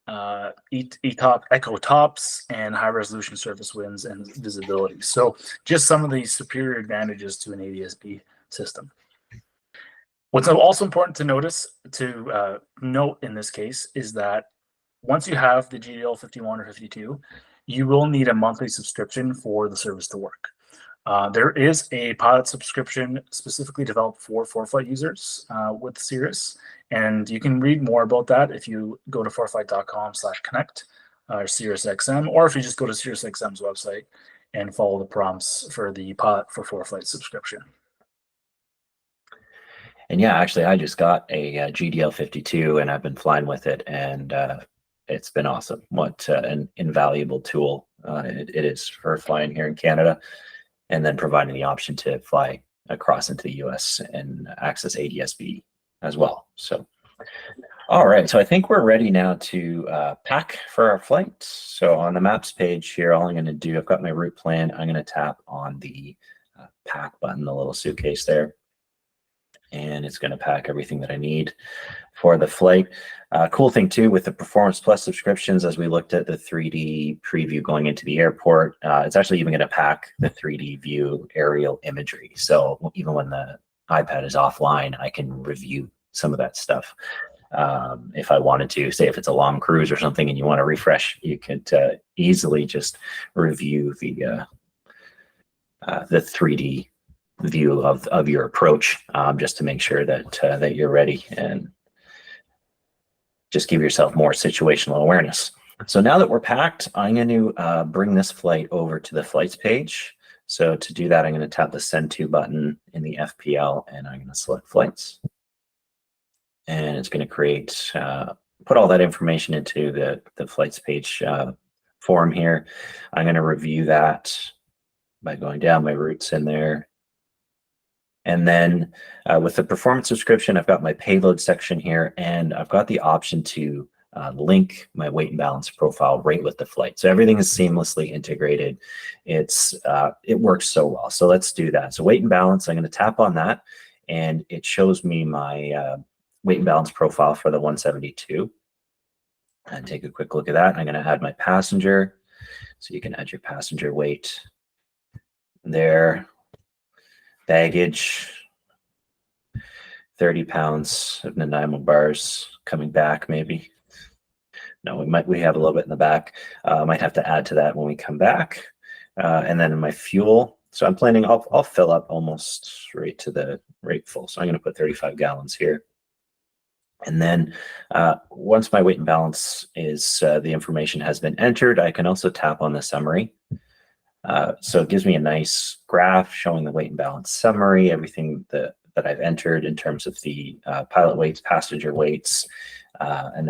echo tops, and high-resolution surface winds and visibility. So just some of the superior advantages to an ADS-B system. What's also important to note in this case is that once you have the GDL 51 or 52, you will need a monthly subscription for the service to work. There is a pilot subscription specifically developed for ForeFlight users with Sirius, and you can read more about that if you go to foreflight.com/connect or SiriusXM, or if you just go to SiriusXM's website and follow the prompts for the pilot for ForeFlight subscription. And yeah, actually, I just got a GDL 52 and I've been flying with it, and it's been awesome. What an invaluable tool it is for flying here in Canada, and then providing the option to fly across into the US and access ADS-B as well. So, all right, so I think we're ready now to pack for our flight. So on the maps page here, all I'm going to do, I've got my route plan. I'm going to tap on the pack button, the little suitcase there, and it's going to pack everything that I need for the flight. Cool thing too with the Performance Plus subscriptions, as we looked at the 3D preview going into the airport, it's actually even going to pack the 3D view aerial imagery. So even when the iPad is offline, I can review some of that stuff. If I wanted to, say if it's a long cruise or something and you want to refresh, you could easily just review the 3D view of your approach, just to make sure that that you're ready, and just give yourself more situational awareness. So now that we're packed, I'm going to bring this flight over to the flights page. So to do that, I'm going to tap the send to button in the FPL, and I'm going to select flights, and it's going to create put all that information into the flights page form here. I'm going to review that by going down. My route's in there. And then with the performance subscription, I've got my payload section here, and I've got the option to link my weight and balance profile right with the flight. So everything is seamlessly integrated. It works so well. So let's do that. So weight and balance, I'm going to tap on that, and it shows me my weight and balance profile for the 172. And take a quick look at that. I'm going to add my passenger. So you can add your passenger weight there. Baggage, 30 pounds of Nanaimo bars coming back, maybe. No, we have a little bit in the back. Might have to add to that when we come back. And then my fuel. So I'm planning, I'll fill up almost right to the right full. So I'm going to put 35 gallons here. And then once my weight and balance is, the information has been entered, I can also tap on the summary. So it gives me a nice graph showing the weight and balance summary, everything that I've entered in terms of the pilot weights, passenger weights, and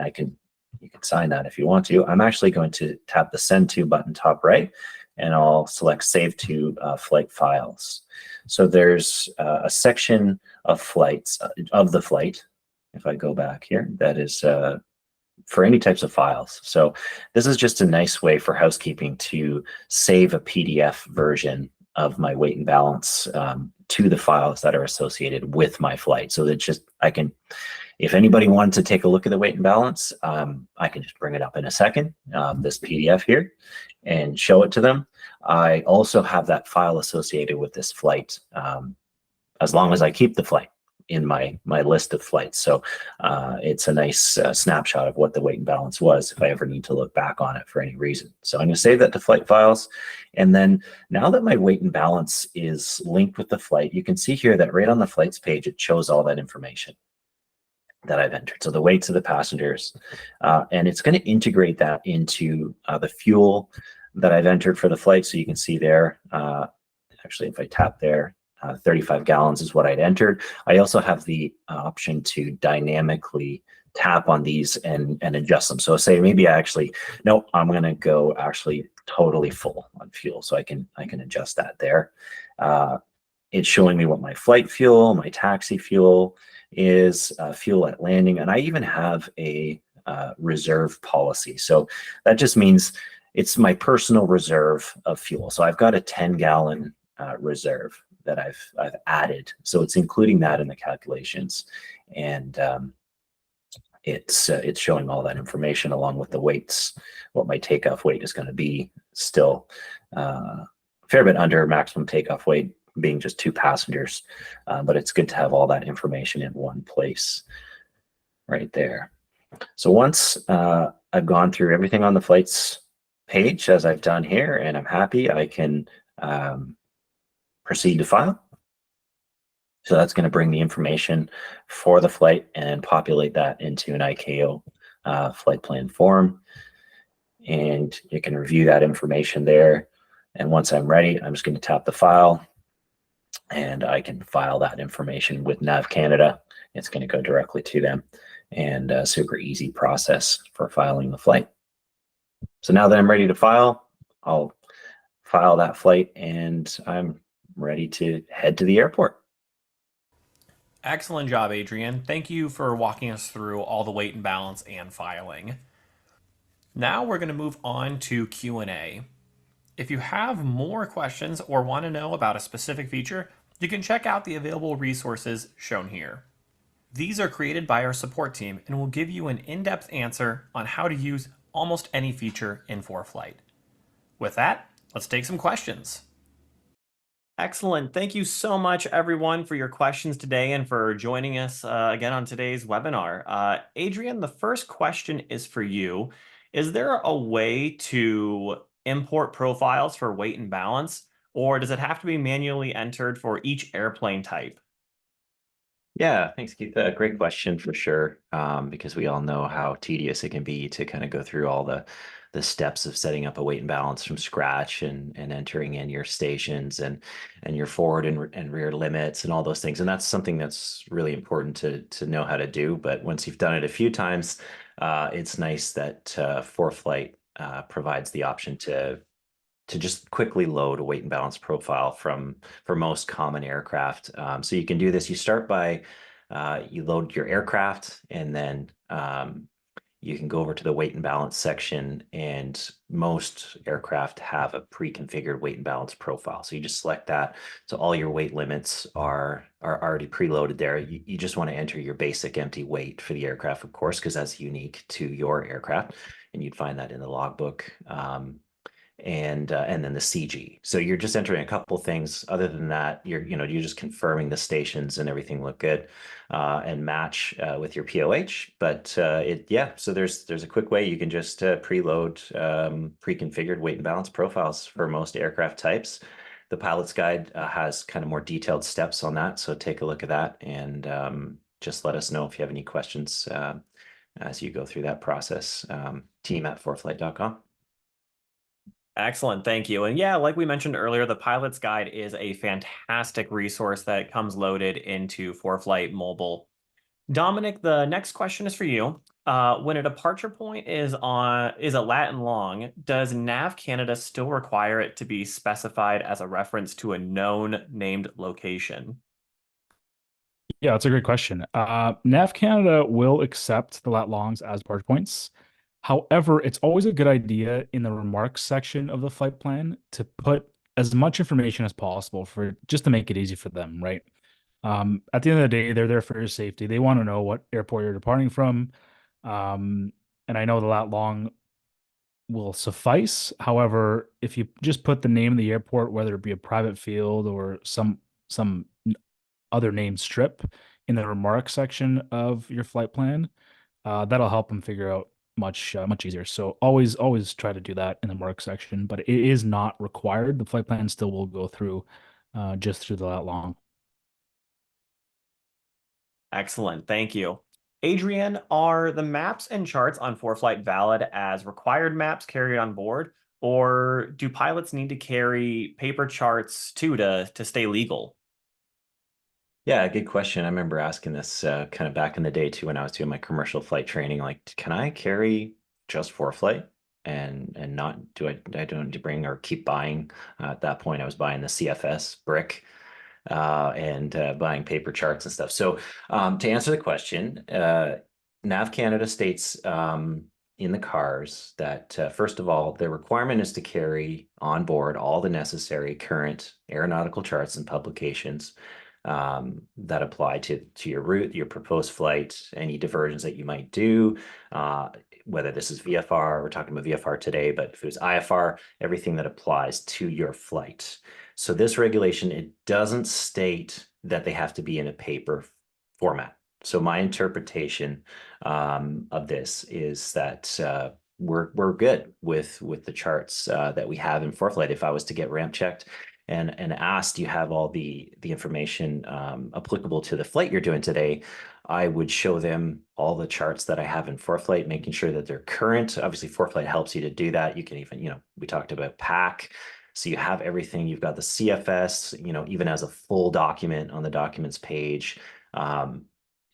you can sign that if you want to. I'm actually going to tap the send to button top right, and I'll select save to flight files. So there's a section of flights of the flight. If I go back here, that is for any types of files. So this is just a nice way for housekeeping to save a PDF version of my weight and balance to the files that are associated with my flight. So that just, if anybody wanted to take a look at the weight and balance, I can just bring it up in a second, this PDF here, and show it to them. I also have that file associated with this flight as long as I keep the flight in my list of flights. So it's a nice snapshot of what the weight and balance was if I ever need to look back on it for any reason. So I'm going to save that to flight files. And then now that my weight and balance is linked with the flight, you can see here that right on the flights page, it shows all that information that I've entered. So the weights of the passengers, and it's going to integrate that into the fuel that I've entered for the flight. So you can see there, actually, if I tap there, 35 gallons is what I'd entered. I also have the option to dynamically tap on these and adjust them. So say maybe no, I'm going to go actually totally full on fuel. So I can adjust that there. It's showing me what my flight fuel, my taxi fuel is, fuel at landing. And I even have a reserve policy. So that just means it's my personal reserve of fuel. So I've got a 10-gallon reserve that I've added. So it's including that in the calculations. And it's showing all that information along with the weights, what my takeoff weight is going to be, still a fair bit under maximum takeoff weight, being just 2 passengers. But it's good to have all that information in one place right there. So once I've gone through everything on the flights page, as I've done here, and I'm happy, I can proceed to file. So that's going to bring the information for the flight and populate that into an ICAO flight plan form. And you can review that information there. And once I'm ready, I'm just going to tap the file, and I can file that information with Nav Canada. It's going to go directly to them, and a super easy process for filing the flight. So now that I'm ready to file, I'll file that flight, and I'm ready to head to the airport. Excellent job, Adrian. Thank you for walking us through all the weight and balance and filing. Now we're going to move on to Q&A. If you have more questions or want to know about a specific feature, you can check out the available resources shown here. These are created by our support team and will give you an in-depth answer on how to use almost any feature in ForeFlight. With that, let's take some questions. Excellent. Thank you so much, everyone, for your questions today and for joining us again on today's webinar. Adrian, the first question is for you. Is there a way to import profiles for weight and balance, or does it have to be manually entered for each airplane type? Yeah, thanks, Keith. Great question for sure, because we all know how tedious it can be to kind of go through all the steps of setting up a weight and balance from scratch and entering in your stations and your forward and rear limits and all those things. And that's something that's really important to know how to do. But once you've done it a few times, it's nice that ForeFlight provides the option to just quickly load a weight and balance profile for most common aircraft. So you can do this. You start by you load your aircraft, and then you can go over to the weight and balance section, and most aircraft have a pre-configured weight and balance profile. So you just select that. So all your weight limits are already preloaded there. You just want to enter your basic empty weight for the aircraft, of course, because that's unique to your aircraft, and you'd find that in the logbook. and then the CG. So you're just entering a couple things. Other than that, you're just confirming the stations and everything look good and match with your POH. But so there's a quick way you can just preload pre-configured weight and balance profiles for most aircraft types. The pilot's guide has kind of more detailed steps on that, so take a look at that and just let us know if you have any questions as you go through that process. Team@foreflight.com. Excellent, thank you. And yeah, like we mentioned earlier, the Pilot's Guide is a fantastic resource that comes loaded into ForeFlight Mobile. Dominik, the next question is for you. When a departure point is a lat and long, does Nav Canada still require it to be specified as a reference to a known named location? Yeah, that's a great question. Nav Canada will accept the lat longs as departure points. However, it's always a good idea in the remarks section of the flight plan to put as much information as possible for just to make it easy for them, right? At the end of the day, they're there for your safety. They want to know what airport you're departing from. And I know the lat long will suffice. However, if you just put the name of the airport, whether it be a private field or some other name strip in the remarks section of your flight plan, that'll help them figure out much easier. So always try to do that in the mark section, but it is not required. The flight plan still will go through just through the lat long. Excellent, thank you. Adrian, are the maps and charts on ForeFlight valid as required maps carried on board, or do pilots need to carry paper charts too to stay legal? Yeah, good question. I remember asking this kind of back in the day too when I was doing my commercial flight training. Like, can I carry just ForeFlight and not I don't need to bring or keep buying? At that point, I was buying the CFS brick and buying paper charts and stuff. So to answer the question, Nav Canada states in the cars that first of all, the requirement is to carry on board all the necessary current aeronautical charts and publications that apply to your route, your proposed flight, any diversions that you might do, whether this is VFR, we're talking about VFR today, but if it was IFR, everything that applies to your flight. So this regulation, it doesn't state that they have to be in a paper format. So my interpretation of this is that we're good with the charts that we have in ForeFlight. If I was to get ramp checked and asked, do you have all the information applicable to the flight you're doing today, I would show them all the charts that I have in ForeFlight, making sure that they're current. Obviously, ForeFlight helps you to do that. You can even, we talked about PAC. So you have everything. You've got the CFS, even as a full document on the documents page.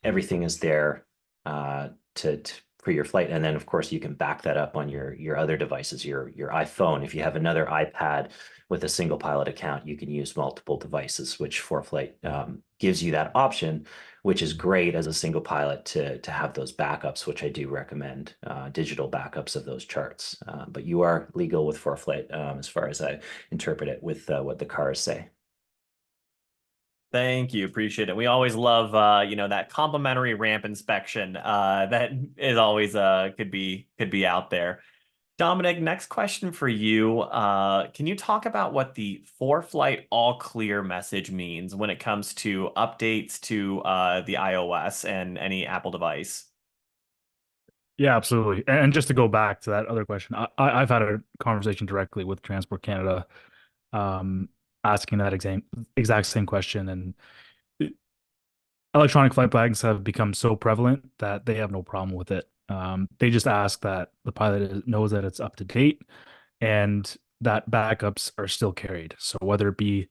Everything is there for your flight. And then of course you can back that up on your other devices, your iPhone. If you have another iPad with a single pilot account, you can use multiple devices, which ForeFlight gives you that option, which is great as a single pilot to have those backups, which I do recommend, digital backups of those charts. But you are legal with ForeFlight as far as I interpret it with what the cars say. Thank you. Appreciate it. We always love, that complimentary ramp inspection that is always could be out there. Dominik, next question for you. Can you talk about what the ForeFlight all clear message means when it comes to updates to the iOS and any Apple device? Yeah, absolutely. And just to go back to that other question, I've had a conversation directly with Transport Canada, asking that exact same question, and electronic flight flags have become so prevalent that they have no problem with it. They just ask that the pilot knows that it's up to date and that backups are still carried. So whether it be,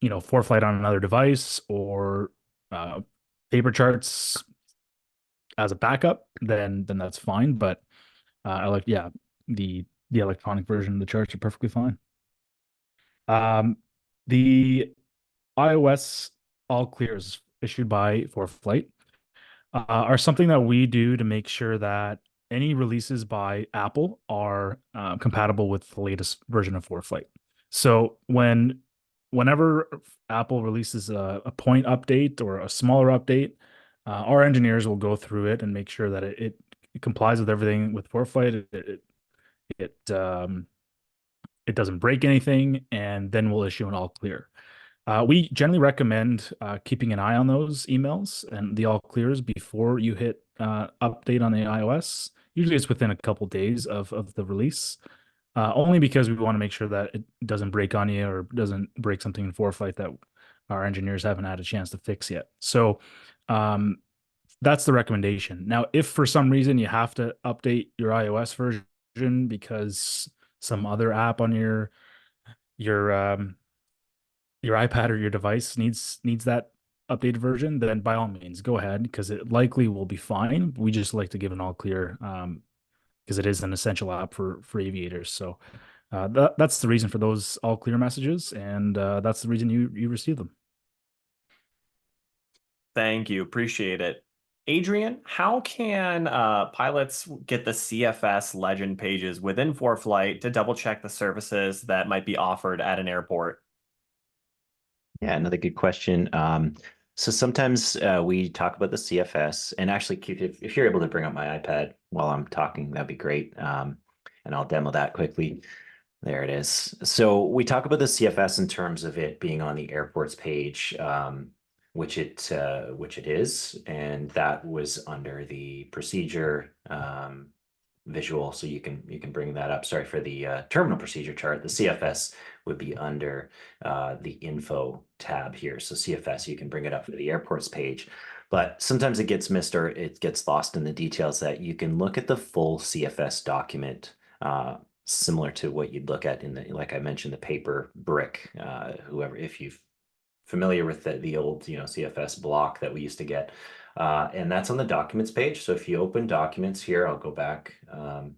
ForeFlight on another device or paper charts as a backup, then that's fine. But the electronic version of the charts are perfectly fine. The iOS all clears issued by ForeFlight are something that we do to make sure that any releases by Apple are compatible with the latest version of ForeFlight. So whenever Apple releases a point update or a smaller update, our engineers will go through it and make sure that it complies with everything with ForeFlight. It it doesn't break anything, and then we'll issue an all clear. We generally recommend keeping an eye on those emails and the all clears before you hit update on the iOS. Usually it's within a couple days of the release, only because we want to make sure that it doesn't break on you or doesn't break something in ForeFlight that our engineers haven't had a chance to fix yet. So that's the recommendation. Now, if for some reason you have to update your iOS version because some other app on your your iPad or your device needs that updated version, then by all means go ahead, because it likely will be fine. We just like to give an all clear because it is an essential app for aviators. So that's the reason for those all clear messages, and that's the reason you receive them. Thank you. Appreciate it. Adrian, how can pilots get the CFS legend pages within ForeFlight to double check the services that might be offered at an airport? Yeah, another good question. So sometimes we talk about the CFS, and actually, Keith, if you're able to bring up my iPad while I'm talking, that'd be great. And I'll demo that quickly. There it is. So we talk about the CFS in terms of it being on the airports page, which it is, and that was under the procedure visual. So you can bring that up. Sorry for the terminal procedure chart. The CFS would be under the info tab here. So CFS, you can bring it up for the airports page. But sometimes it gets missed or it gets lost in the details that you can look at the full CFS document, similar to what you'd look at in the, like I mentioned, the paper brick. Whoever, if you're familiar with the old, CFS block that we used to get, and that's on the documents page. So if you open documents here, I'll go back, and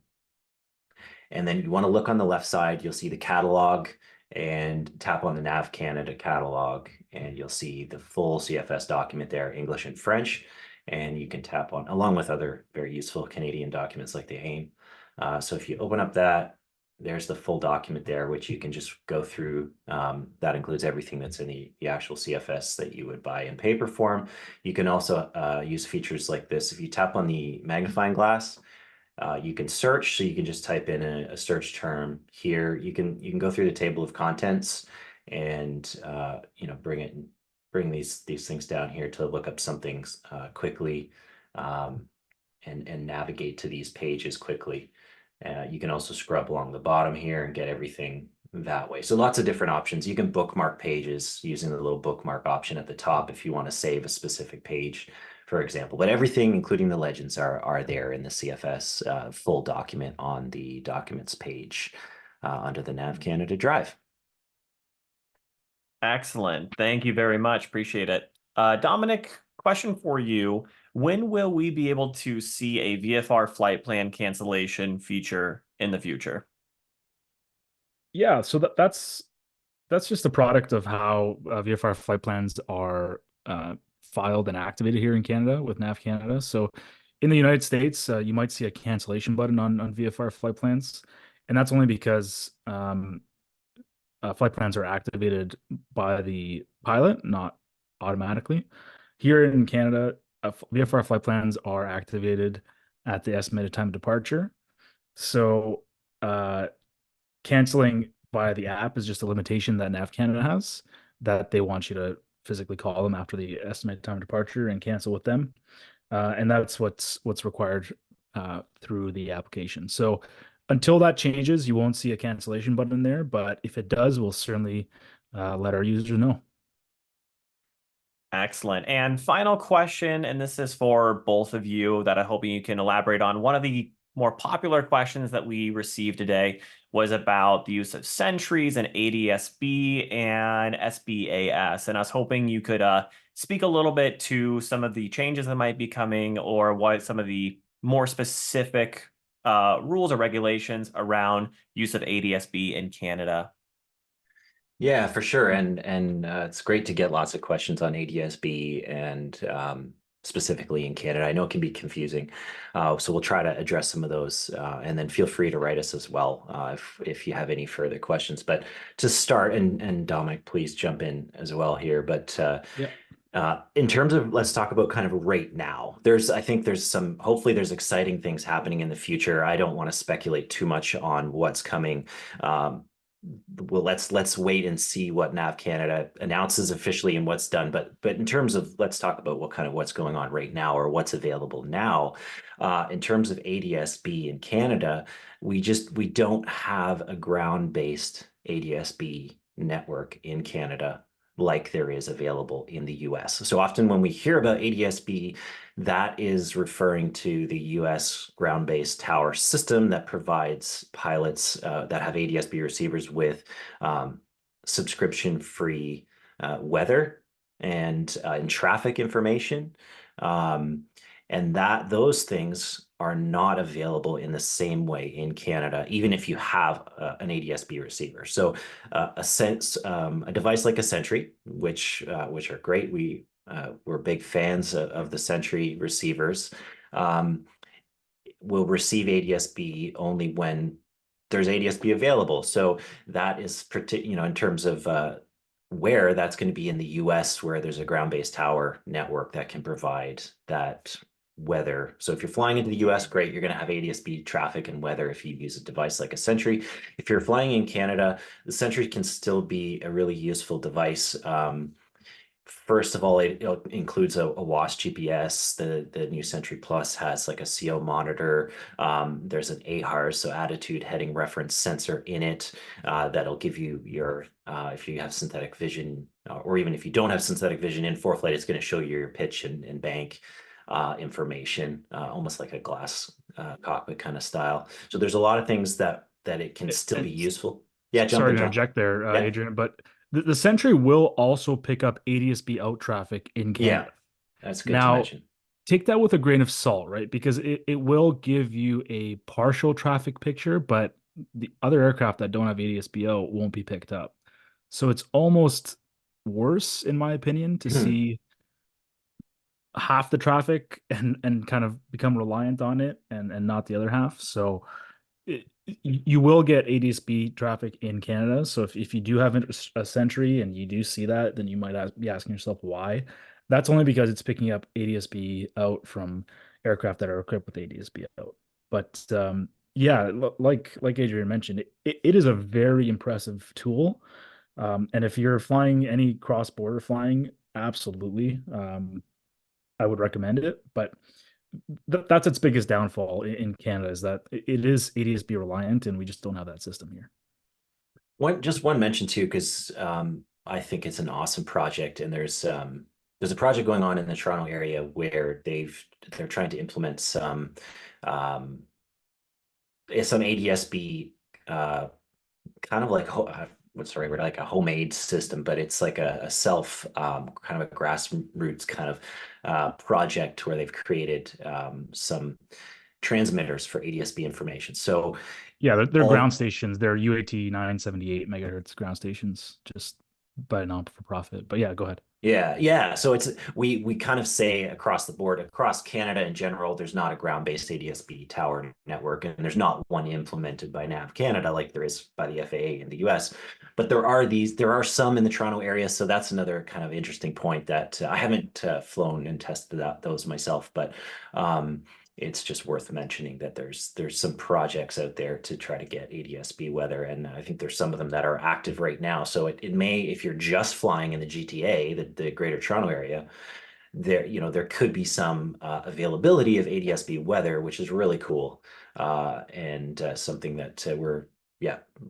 then you want to look on the left side, you'll see the catalog, and tap on the Nav Canada catalog, and you'll see the full CFS document there, English and French. And you can tap on, along with other very useful Canadian documents like the AIM. So if you open up that, there's the full document there, which you can just go through. That includes everything that's in the actual CFS that you would buy in paper form. You can also use features like this. If you tap on the magnifying glass, you can search. So you can just type in a search term here. You can go through the table of contents and bring these things down here to look up some things quickly, and navigate to these pages quickly. You can also scrub along the bottom here and get everything that way. So lots of different options. You can bookmark pages using the little bookmark option at the top if you want to save a specific page, for example. But everything, including the legends, are there in the CFS full document on the documents page under the Nav Canada drive. Excellent. Thank you very much. Appreciate it. Dominik, question for you. When will we be able to see a VFR flight plan cancellation feature in the future? Yeah, so that's just a product of how VFR flight plans are filed and activated here in Canada with Nav Canada. So in the United States, you might see a cancellation button on VFR flight plans, and that's only because flight plans are activated by the pilot, not automatically. Here in Canada, VFR flight plans are activated at the estimated time of departure. So canceling via the app is just a limitation that Nav Canada has, that they want you to physically call them after the estimated time of departure and cancel with them. And that's what's required through the application. So until that changes, you won't see a cancellation button there, but if it does, we'll certainly let our users know. Excellent. And final question, and this is for both of you that I'm hoping you can elaborate on. One of the more popular questions that we received today was about the use of sentries and ADSB and SBAS. And I was hoping you could speak a little bit to some of the changes that might be coming, or what some of the more specific rules or regulations around use of ADSB in Canada. Yeah, for sure. And it's great to get lots of questions on ADSB and specifically in Canada. I know it can be confusing. So we'll try to address some of those, and then feel free to write us as well if you have any further questions. But to start, and Dominik, please jump in as well here. But in terms of, let's talk about kind of right now. I think there's hopefully there's exciting things happening in the future. I don't want to speculate too much on what's coming. well, let's wait and see what Nav Canada announces officially and what's done. But in terms of, let's talk about what's going on right now or what's available now. In terms of ADS-B in Canada, we don't have a ground-based ADS-B network in Canada like there is available in the US. So often when we hear about ADS-B, that is referring to the US ground-based tower system that provides pilots that have ADS-B receivers with subscription-free weather and traffic information. And those things are not available in the same way in Canada, even if you have an ADS-B receiver. So a device like a Sentry, which are great. We're big fans of the Sentry receivers. Will receive ADS-B only when there's ADS-B available. So that is, in terms of where that's going to be in the US, where there's a ground-based tower network that can provide that weather. So if you're flying into the US, great, you're going to have ADS-B traffic and weather if you use a device like a Sentry. If you're flying in Canada, the Sentry can still be a really useful device. First of all, it includes a WAS GPS. The new Sentry Plus has like a CO monitor. There's an AHRS, so attitude heading reference sensor in it that'll give you your, if you have synthetic vision, or even if you don't have synthetic vision in ForeFlight, it's going to show you your pitch and bank information, almost like a glass cockpit kind of style. So there's a lot of things that it can still be useful. Yeah, Sorry to interject there, Yeah. Adrian, but the Sentry will also pick up ADS-B out traffic in Canada. That's good to Now, mention. take that with a grain of salt, right? Because it will give you a partial traffic picture, but the other aircraft that don't have ADS-B out won't be picked up. So it's almost worse, in my opinion, to see half the traffic and kind of become reliant on it and not the other half. So you will get ADS-B traffic in Canada. So if you do have a Sentry and you do see that, then you might be asking yourself why. That's only because it's picking up ADS-B out from aircraft that are equipped with ADS-B out. But yeah, like Adrian mentioned, it is a very impressive tool. And if you're flying any cross-border flying, absolutely, I would recommend it. But that's its biggest downfall in Canada, is that it is ADS-B reliant, and we just don't have that system here. One mention too, because I think it's an awesome project, and there's a project going on in the Toronto area where they're trying to implement some ADS-B kind of like what's the right word, like a homemade system, but it's like a self kind of a grassroots kind of project where they've created some transmitters for ADS-B information. So yeah, they're ground stations. They're UAT 978 megahertz ground stations, just by not for profit. But yeah, go ahead. Yeah. So we kind of say across the board, across Canada in general, there's not a ground-based ADS-B tower network, and there's not one implemented by Nav Canada like there is by the FAA in the US. But there are some in the Toronto area. So that's another kind of interesting point that I haven't flown and tested those myself, but it's just worth mentioning that there's some projects out there to try to get ADS-B weather, and I think there's some of them that are active right now. So it may, if you're just flying in the GTA, the Greater Toronto area, there could be some availability of ADS-B weather, which is really cool, and something that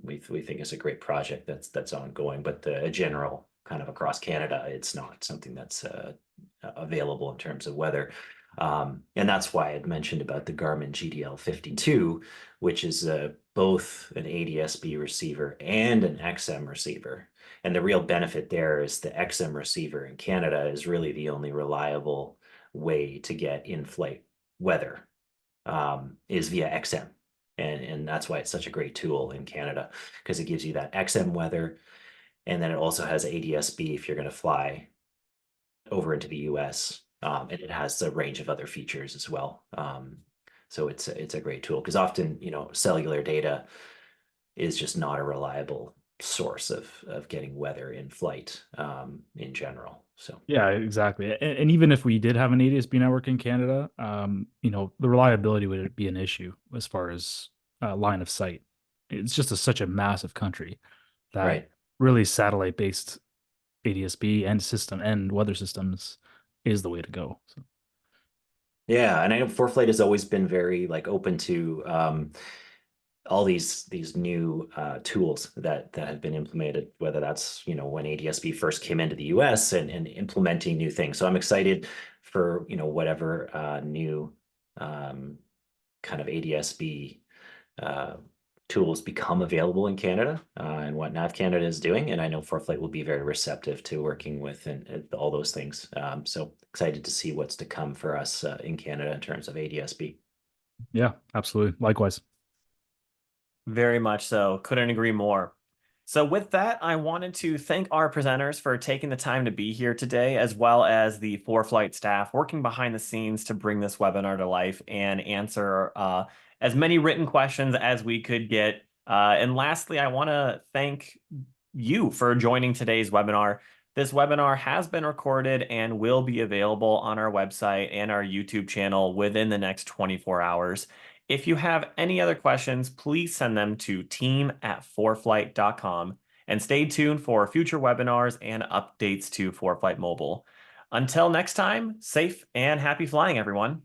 we think is a great project that's ongoing. But a general kind of across Canada, it's not something that's available in terms of weather. And that's why I'd mentioned about the Garmin GDL52, which is both an ADS-B receiver and an XM receiver. And the real benefit there is the XM receiver in Canada is really the only reliable way to get in-flight weather is via XM. And that's why it's such a great tool in Canada, because it gives you that XM weather. And then it also has ADS-B if you're going to fly over into the US. And it has a range of other features as well. So it's a great tool, because often, cellular data is just not a reliable source of getting weather in flight in general. So yeah, exactly. And even if we did have an ADS-B network in Canada, the reliability would be an issue as far as line of sight. It's just such a massive country. that Right. really satellite-based ADS-B and system and weather systems is the way to go. So, Yeah, and I know ForeFlight has always been very like open to all these new tools that have been implemented, whether that's, when ADS-B first came into the US and implementing new things. So I'm excited for, whatever new kind of ADS-B uh, tools become available in Canada and what Nav Canada is doing. And I know ForeFlight will be very receptive to working with and all those things. So excited to see what's to come for us in Canada in terms of ADS-B. yeah, absolutely. Likewise. Very much so. Couldn't agree more. So with that, I wanted to thank our presenters for taking the time to be here today, as well as the ForeFlight staff working behind the scenes to bring this webinar to life and answer as many written questions as we could get. And lastly, I want to thank you for joining today's webinar. This webinar has been recorded and will be available on our website and our YouTube channel within the next 24 hours. If you have any other questions, please send them to team@foreflight.com and stay tuned for future webinars and updates to ForeFlight Mobile. Until next time, safe and happy flying, everyone.